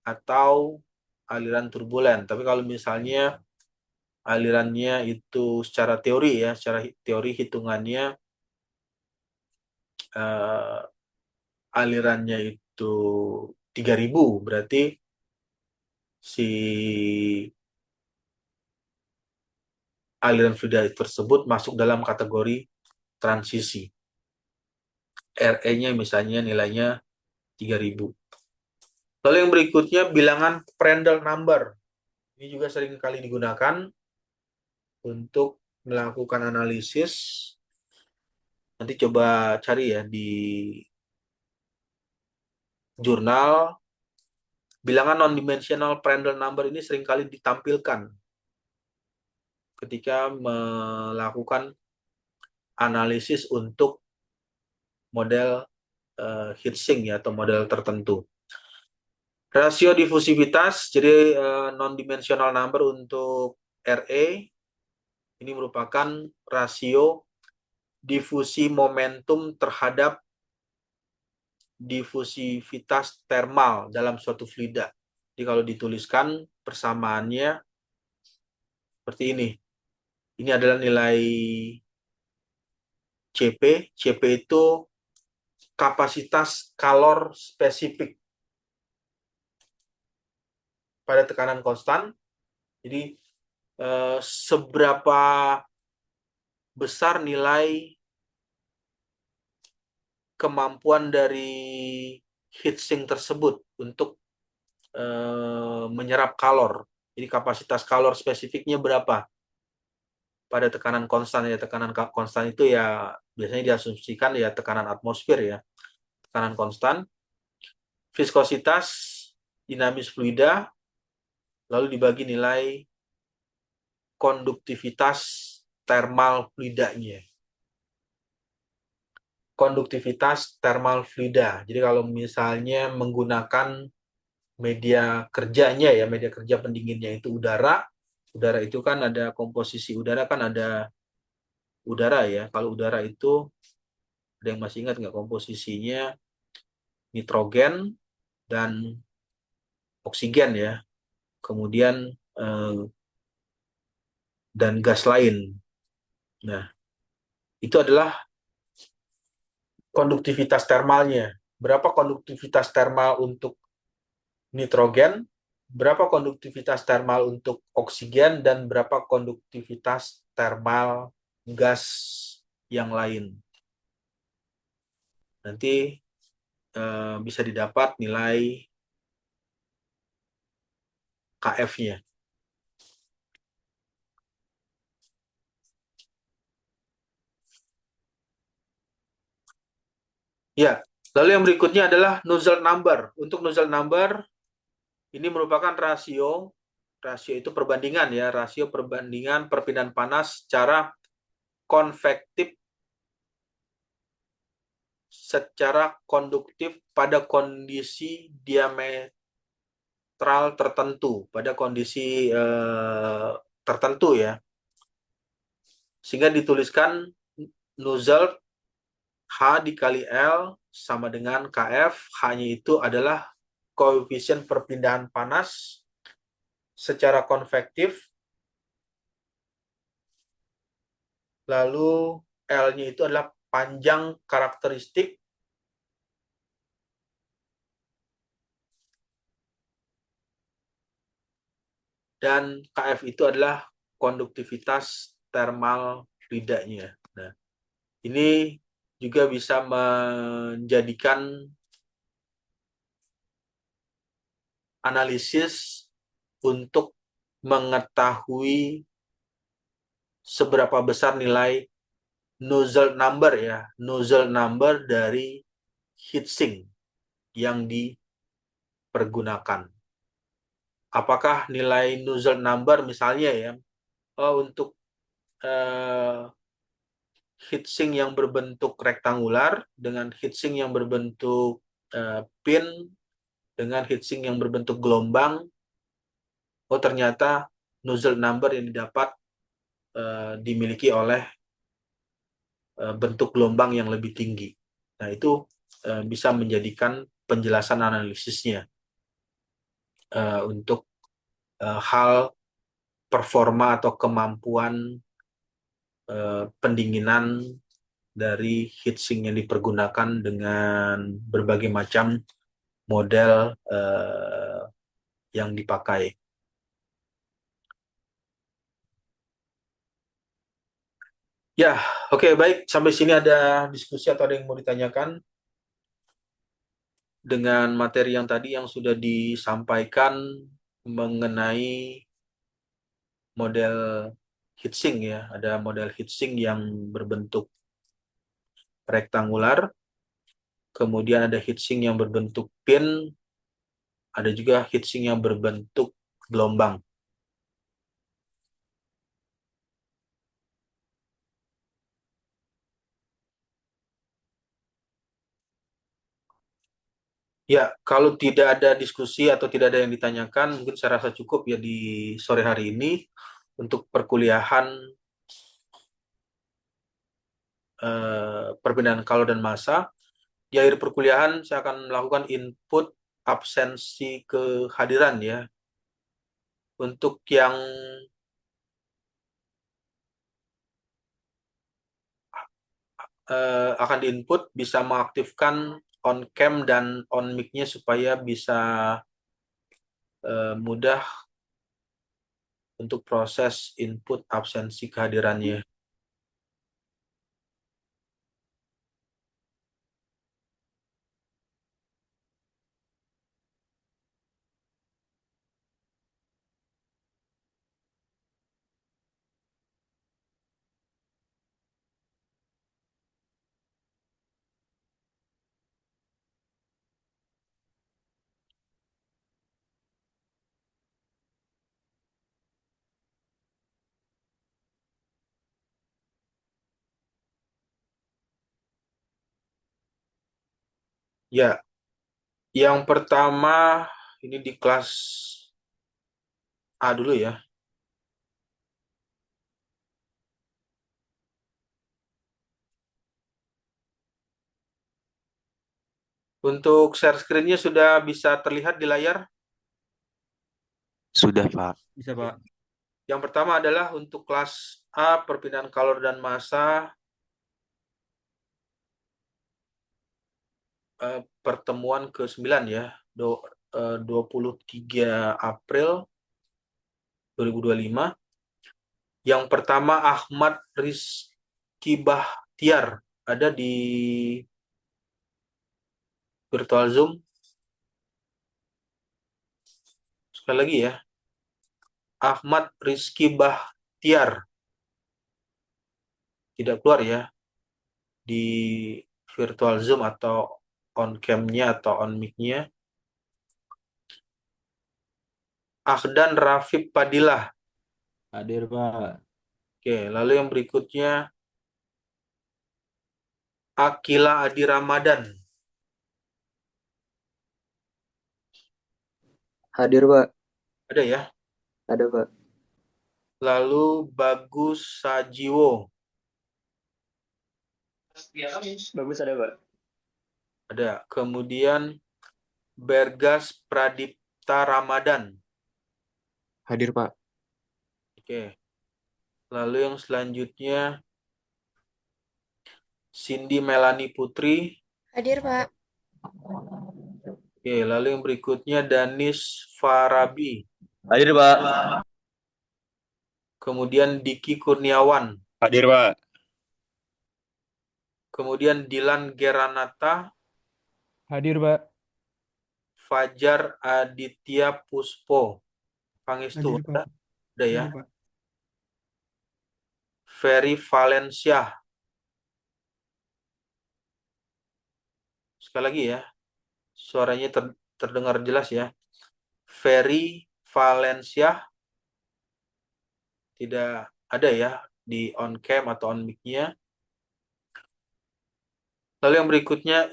atau aliran turbulen. Tapi kalau misalnya alirannya itu secara teori ya, secara teori hitungannya alirannya itu 3000, berarti si aliran fluida tersebut masuk dalam kategori transisi. RE-nya misalnya nilainya 3000. Lalu yang berikutnya bilangan Prandtl number. Ini juga sering kali digunakan untuk melakukan analisis. Nanti coba cari ya di jurnal. Bilangan non-dimensional Prandtl number ini seringkali ditampilkan ketika melakukan analisis untuk model heatsink ya, atau model tertentu. Rasio difusivitas, jadi non-dimensional number untuk RE, ini merupakan rasio difusi momentum terhadap difusivitas termal dalam suatu fluida. Jadi kalau dituliskan persamaannya seperti ini. Ini adalah nilai CP. CP itu kapasitas kalor spesifik pada tekanan konstan. Jadi seberapa besar nilai kemampuan dari heatsink tersebut untuk menyerap kalor. Jadi kapasitas kalor spesifiknya berapa pada tekanan konstan ya. Tekanan konstan itu ya biasanya diasumsikan ya tekanan atmosfer ya. Tekanan konstan, viskositas dinamis fluida, lalu dibagi nilai konduktivitas termal fluidanya. konduktivitas thermal fluida. Jadi kalau misalnya menggunakan media kerjanya ya, media kerja pendinginnya itu udara, udara itu kan ada komposisi udara kan ada udara ya. Kalau udara itu ada yang masih ingat nggak komposisinya nitrogen dan oksigen ya. Kemudian dan gas lain. Nah, itu adalah konduktivitas termalnya. Berapa konduktivitas termal untuk nitrogen, berapa konduktivitas termal untuk oksigen, dan berapa konduktivitas termal gas yang lain. Nanti bisa didapat nilai KF-nya. Ya, lalu yang berikutnya adalah nozzle number. Untuk nozzle number, ini merupakan rasio, rasio itu perbandingan ya, rasio perbandingan perpindahan panas secara konvektif secara konduktif pada kondisi diametral tertentu, pada kondisi tertentu ya. Sehingga dituliskan nozzle H dikali L sama dengan KF. H-nya itu adalah koefisien perpindahan panas secara konvektif. Lalu L-nya itu adalah panjang karakteristik. Dan KF itu adalah konduktivitas thermal fluidanya. Nah, ini juga bisa menjadikan analisis untuk mengetahui seberapa besar nilai nozzle number ya, nozzle number dari heatsink yang dipergunakan. Apakah nilai nozzle number misalnya ya, untuk heatsink yang berbentuk rektangular dengan heatsink yang berbentuk pin dengan heatsink yang berbentuk gelombang, oh ternyata nozzle number yang didapat dimiliki oleh bentuk gelombang yang lebih tinggi. Nah, itu bisa menjadikan penjelasan analisisnya untuk hal performa atau kemampuan pendinginan dari heatsink yang dipergunakan dengan berbagai macam model yang dipakai. Ya, oke, baik. Sampai sini ada diskusi atau ada yang mau ditanyakan dengan materi yang tadi yang sudah disampaikan mengenai model heatsink ya. Ada model heatsink yang berbentuk rektangular, kemudian ada heatsink yang berbentuk pin, ada juga heatsink yang berbentuk gelombang. Ya, kalau tidak ada diskusi atau tidak ada yang ditanyakan, mungkin saya rasa cukup ya di sore hari ini untuk perkuliahan perbedaan kalor dan massa. Di akhir perkuliahan saya akan melakukan input absensi kehadiran ya. Untuk yang akan diinput bisa mengaktifkan on cam dan on mic-nya supaya bisa mudah untuk proses input absensi kehadirannya. Ya, yang pertama ini di kelas A dulu ya. Untuk share screen-nya sudah bisa terlihat di layar. Sudah, Pak. Bisa, Pak. Yang pertama adalah untuk kelas A, perpindahan kalor dan massa, pertemuan ke-9 ya, 23 April 2025. Yang pertama Ahmad Rizky Bahtiar, ada di virtual Zoom. Sekali lagi ya, Ahmad Rizky Bahtiar. Tidak keluar ya di virtual Zoom atau on cam-nya atau on mic-nya. Ahdan Rafif Padilah. Hadir, Pak. Oke, lalu yang berikutnya Akila Adi Ramadan. Hadir, Pak. Ada ya. Ada, Pak. Lalu Bagus Sajiwo. Bagus ada, Pak. Ada. Kemudian Bergas Pradipta Ramadan. Hadir, Pak. Oke. Lalu yang selanjutnya Cindy Melani Putri. Hadir, Pak. Oke, lalu yang berikutnya Danis Farabi. Hadir, Pak. Kemudian Diki Kurniawan. Hadir, Pak. Kemudian Dilan Geranata. Hadir, Pak. Fajar Aditya Puspo. Pangestu. Hadir, Pak. Ada ya. Hadir, Pak. Ferry Valencia. Sekali lagi ya. Suaranya terdengar jelas ya. Ferry Valencia. Tidak ada ya di on cam atau on mic-nya. Lalu yang berikutnya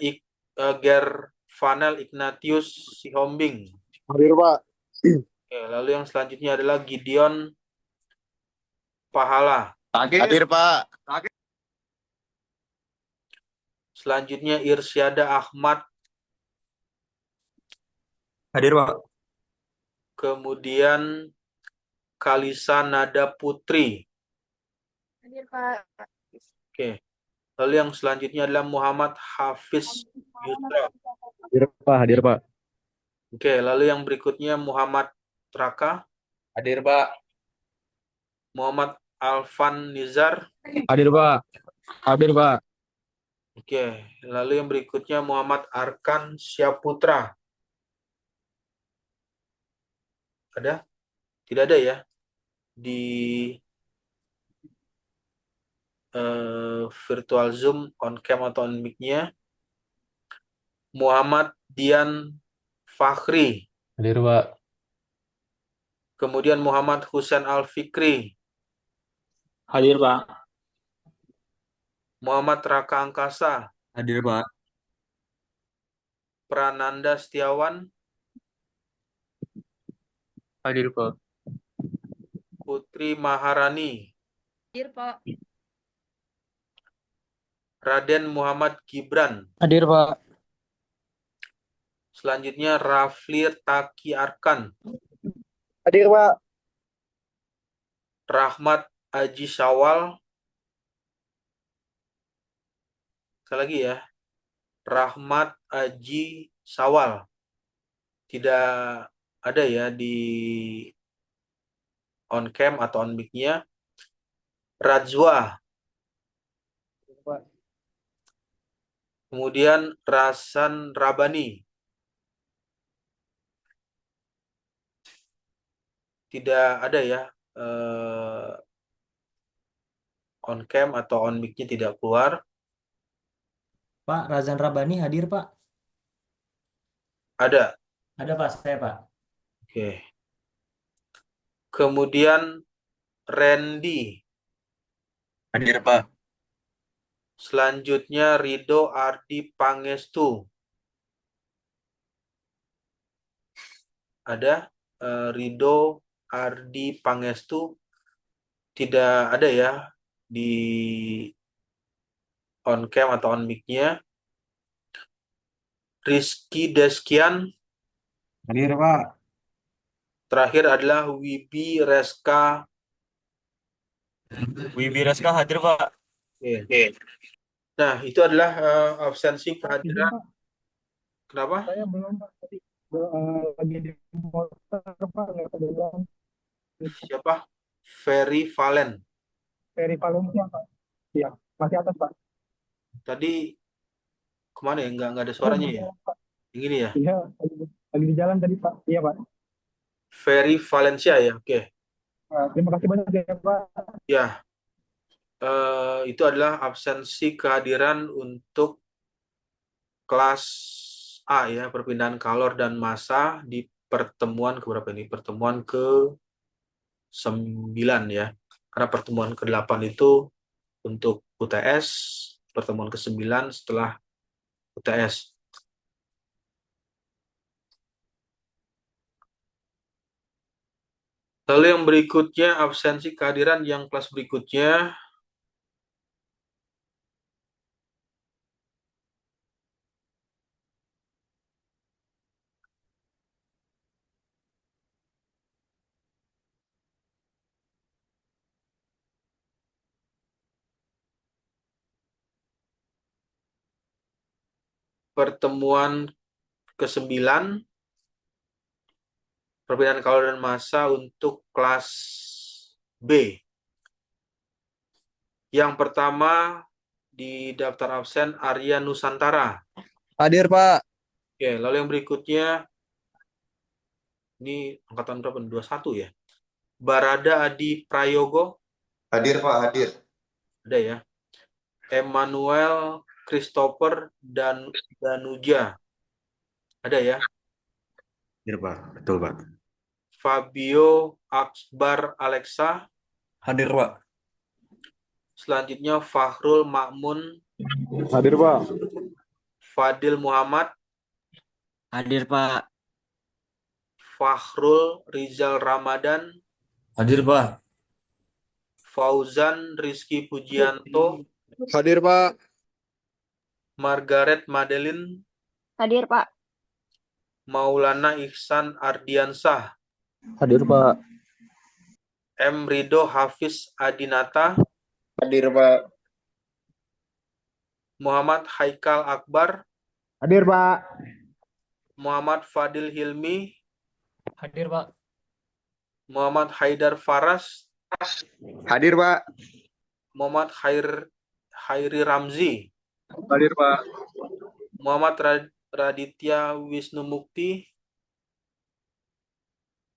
Gervanel Ignatius Sihombing. Hadir, Pak. Oke, lalu yang selanjutnya adalah Gideon Pahala. Hadir, Pak. Selanjutnya Irsyada Ahmad. Hadir, Pak. Kemudian Kalisa Nada Putri. Hadir, Pak. Oke. Lalu yang selanjutnya adalah Muhammad Hafiz Yusra. Hadir, Pak. Hadir, Pak. Oke, lalu yang berikutnya Muhammad Traka. Hadir, Pak. Muhammad Alfan Nizar. Hadir, Pak. Hadir, Pak. Oke, lalu yang berikutnya Muhammad Arkan Syaputra. Ada? Tidak ada ya di virtual Zoom on cam atau on mic-nya. Muhammad Dian Fakhri. Hadir, Pak. Kemudian Muhammad Husain Al-Fikri. Hadir, Pak. Muhammad Raka Angkasa. Hadir, Pak. Prananda Setiawan. Hadir, Pak. Putri Maharani. Hadir, Pak. Raden Muhammad Gibran. Hadir, Pak. Selanjutnya Rafli Taki Arkan. Hadir, Pak. Rahmat Aji Syawal. Sekali lagi ya. Rahmat Aji Syawal. Tidak ada ya di on cam atau on mic-nya. Rajwa. Kemudian Rasan Rabani. Tidak ada ya on cam atau on mic-nya tidak keluar. Pak, Razan Rabani hadir, Pak. Ada. Ada, Pak, saya, Pak. Oke. Kemudian Randy. Hadir, Pak. Selanjutnya Rido Ardi Pangestu. ada. Rido Ardi Pangestu tidak ada ya di on cam atau on mic-nya. Rizky Deskian. Hadir, Pak. Terakhir adalah Wibi Reska. Wibi Reska hadir, Pak. Oke. Nah, itu adalah absensi kehadiran. Kenapa? Saya belum, Pak. Tadi lagi di motor, Pak. Nggak kedengeran. Siapa? Ferry Valen. Ferry Valencia, Pak. Iya, masih atas, Pak. Tadi kemana ya? Nggak ada suaranya ya? Yang ini ya? Iya, lagi di jalan tadi, Pak. Iya, Pak. Ferry Valencia ya? Oke. Terima kasih banyak ya, Pak. Ya, itu adalah absensi kehadiran untuk kelas A ya, perpindahan kalor dan massa di pertemuan ke berapa ini? Pertemuan ke-9 ya. Karena pertemuan ke-8 itu untuk UTS, pertemuan ke-9 setelah UTS. Lalu yang berikutnya, absensi kehadiran yang kelas berikutnya. Pertemuan ke-9, perbedaan kalor dan massa untuk kelas B. Yang pertama di daftar absen Arya Nusantara. Hadir, Pak. Oke, lalu yang berikutnya, ini angkatan berapa? 21 ya. Barada Adi Prayogo. Hadir, Pak. Hadir. Ada ya. Emmanuel Christopher dan Danuja. Ada ya. Hadir, Pak. Betul, Pak. Fabio Akbar Alexa. Hadir, Pak. Selanjutnya Fahrul Makmun. Hadir, Pak. Fadil Muhammad. Hadir, Pak. Fahrul Rizal Ramadan. Hadir, Pak. Fauzan Rizky Pujianto. Hadir, Pak. Margaret Madeline. Hadir, Pak. Maulana Ihsan Ardiansah. Hadir, Pak. M. Rido Hafiz Adinata. Hadir, Pak. Muhammad Haikal Akbar. Hadir, Pak. Muhammad Fadil Hilmi. Hadir, Pak. Muhammad Haidar Faras. Hadir, Pak. Muhammad Hairi Ramzi. Hadir, Pak. Muhammad Raditya Wisnu Mukti.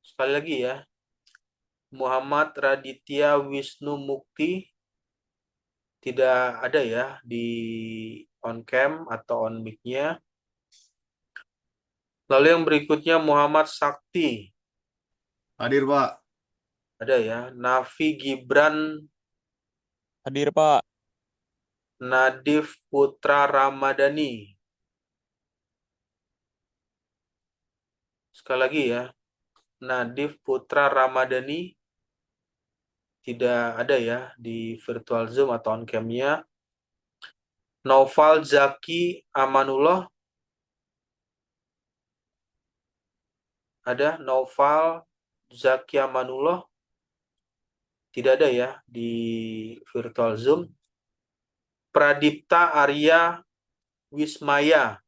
Sekali lagi ya. Muhammad Raditya Wisnu Mukti tidak ada ya di on cam atau on mic-nya. Lalu yang berikutnya Muhammad Sakti. Hadir, Pak. Ada ya. Nafi Gibran. Hadir, Pak. Nadif Putra Ramadhani. Sekali lagi ya. Nadif Putra Ramadhani tidak ada ya di virtual Zoom atau on cam-nya. Noval Zaki Amanullah. Ada Noval Zaki Amanullah. Tidak ada ya di virtual Zoom. Pradipta Arya Wismaya.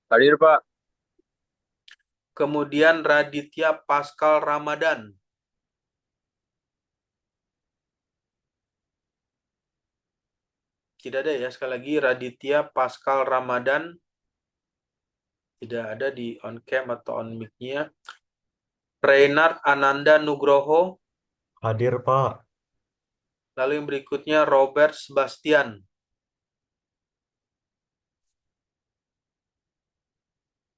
Hadir, Pak. Kemudian Raditya Pascal Ramadan. Tidak ada ya, sekali lagi Raditya Pascal Ramadan tidak ada di on cam atau on mic-nya. Reynard Ananda Nugroho. Hadir, Pak. Lalu yang berikutnya Robert Sebastian.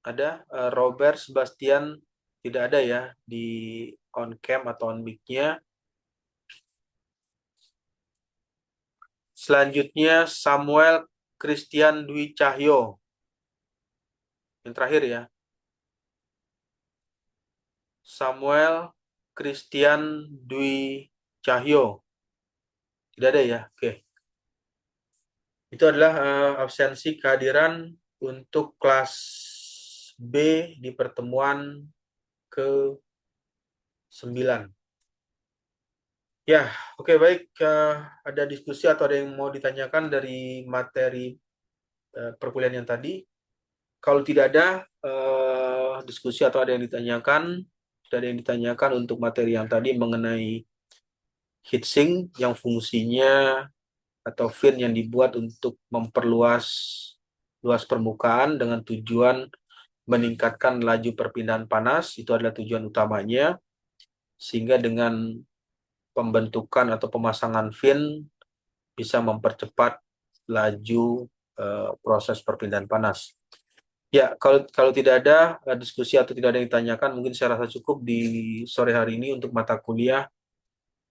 Ada Robert Sebastian tidak ada ya di on cam atau on mic-nya. Selanjutnya Samuel Christian Dwi Cahyo. Yang terakhir ya. Samuel Christian Dwi Cahyo. Tidak ada ya? Oke. Itu adalah absensi kehadiran untuk kelas B di pertemuan ke-9. Ya, oke baik. Ada diskusi atau ada yang mau ditanyakan dari materi perkuliahan yang tadi? Kalau tidak ada diskusi atau ada yang ditanyakan, sudah ada yang ditanyakan untuk materi yang tadi mengenai heatsink yang fungsinya atau fin yang dibuat untuk memperluas luas permukaan dengan tujuan meningkatkan laju perpindahan panas, itu adalah tujuan utamanya, sehingga dengan pembentukan atau pemasangan fin bisa mempercepat laju proses perpindahan panas. Ya, kalau tidak ada diskusi atau tidak ada yang ditanyakan, mungkin saya rasa cukup di sore hari ini untuk mata kuliah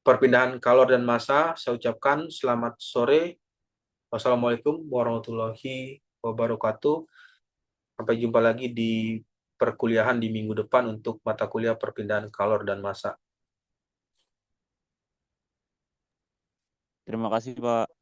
perpindahan kalor dan massa. Saya ucapkan selamat sore. Wassalamualaikum warahmatullahi wabarakatuh. Sampai jumpa lagi di perkuliahan di minggu depan untuk mata kuliah perpindahan kalor dan massa. Terima kasih, Pak.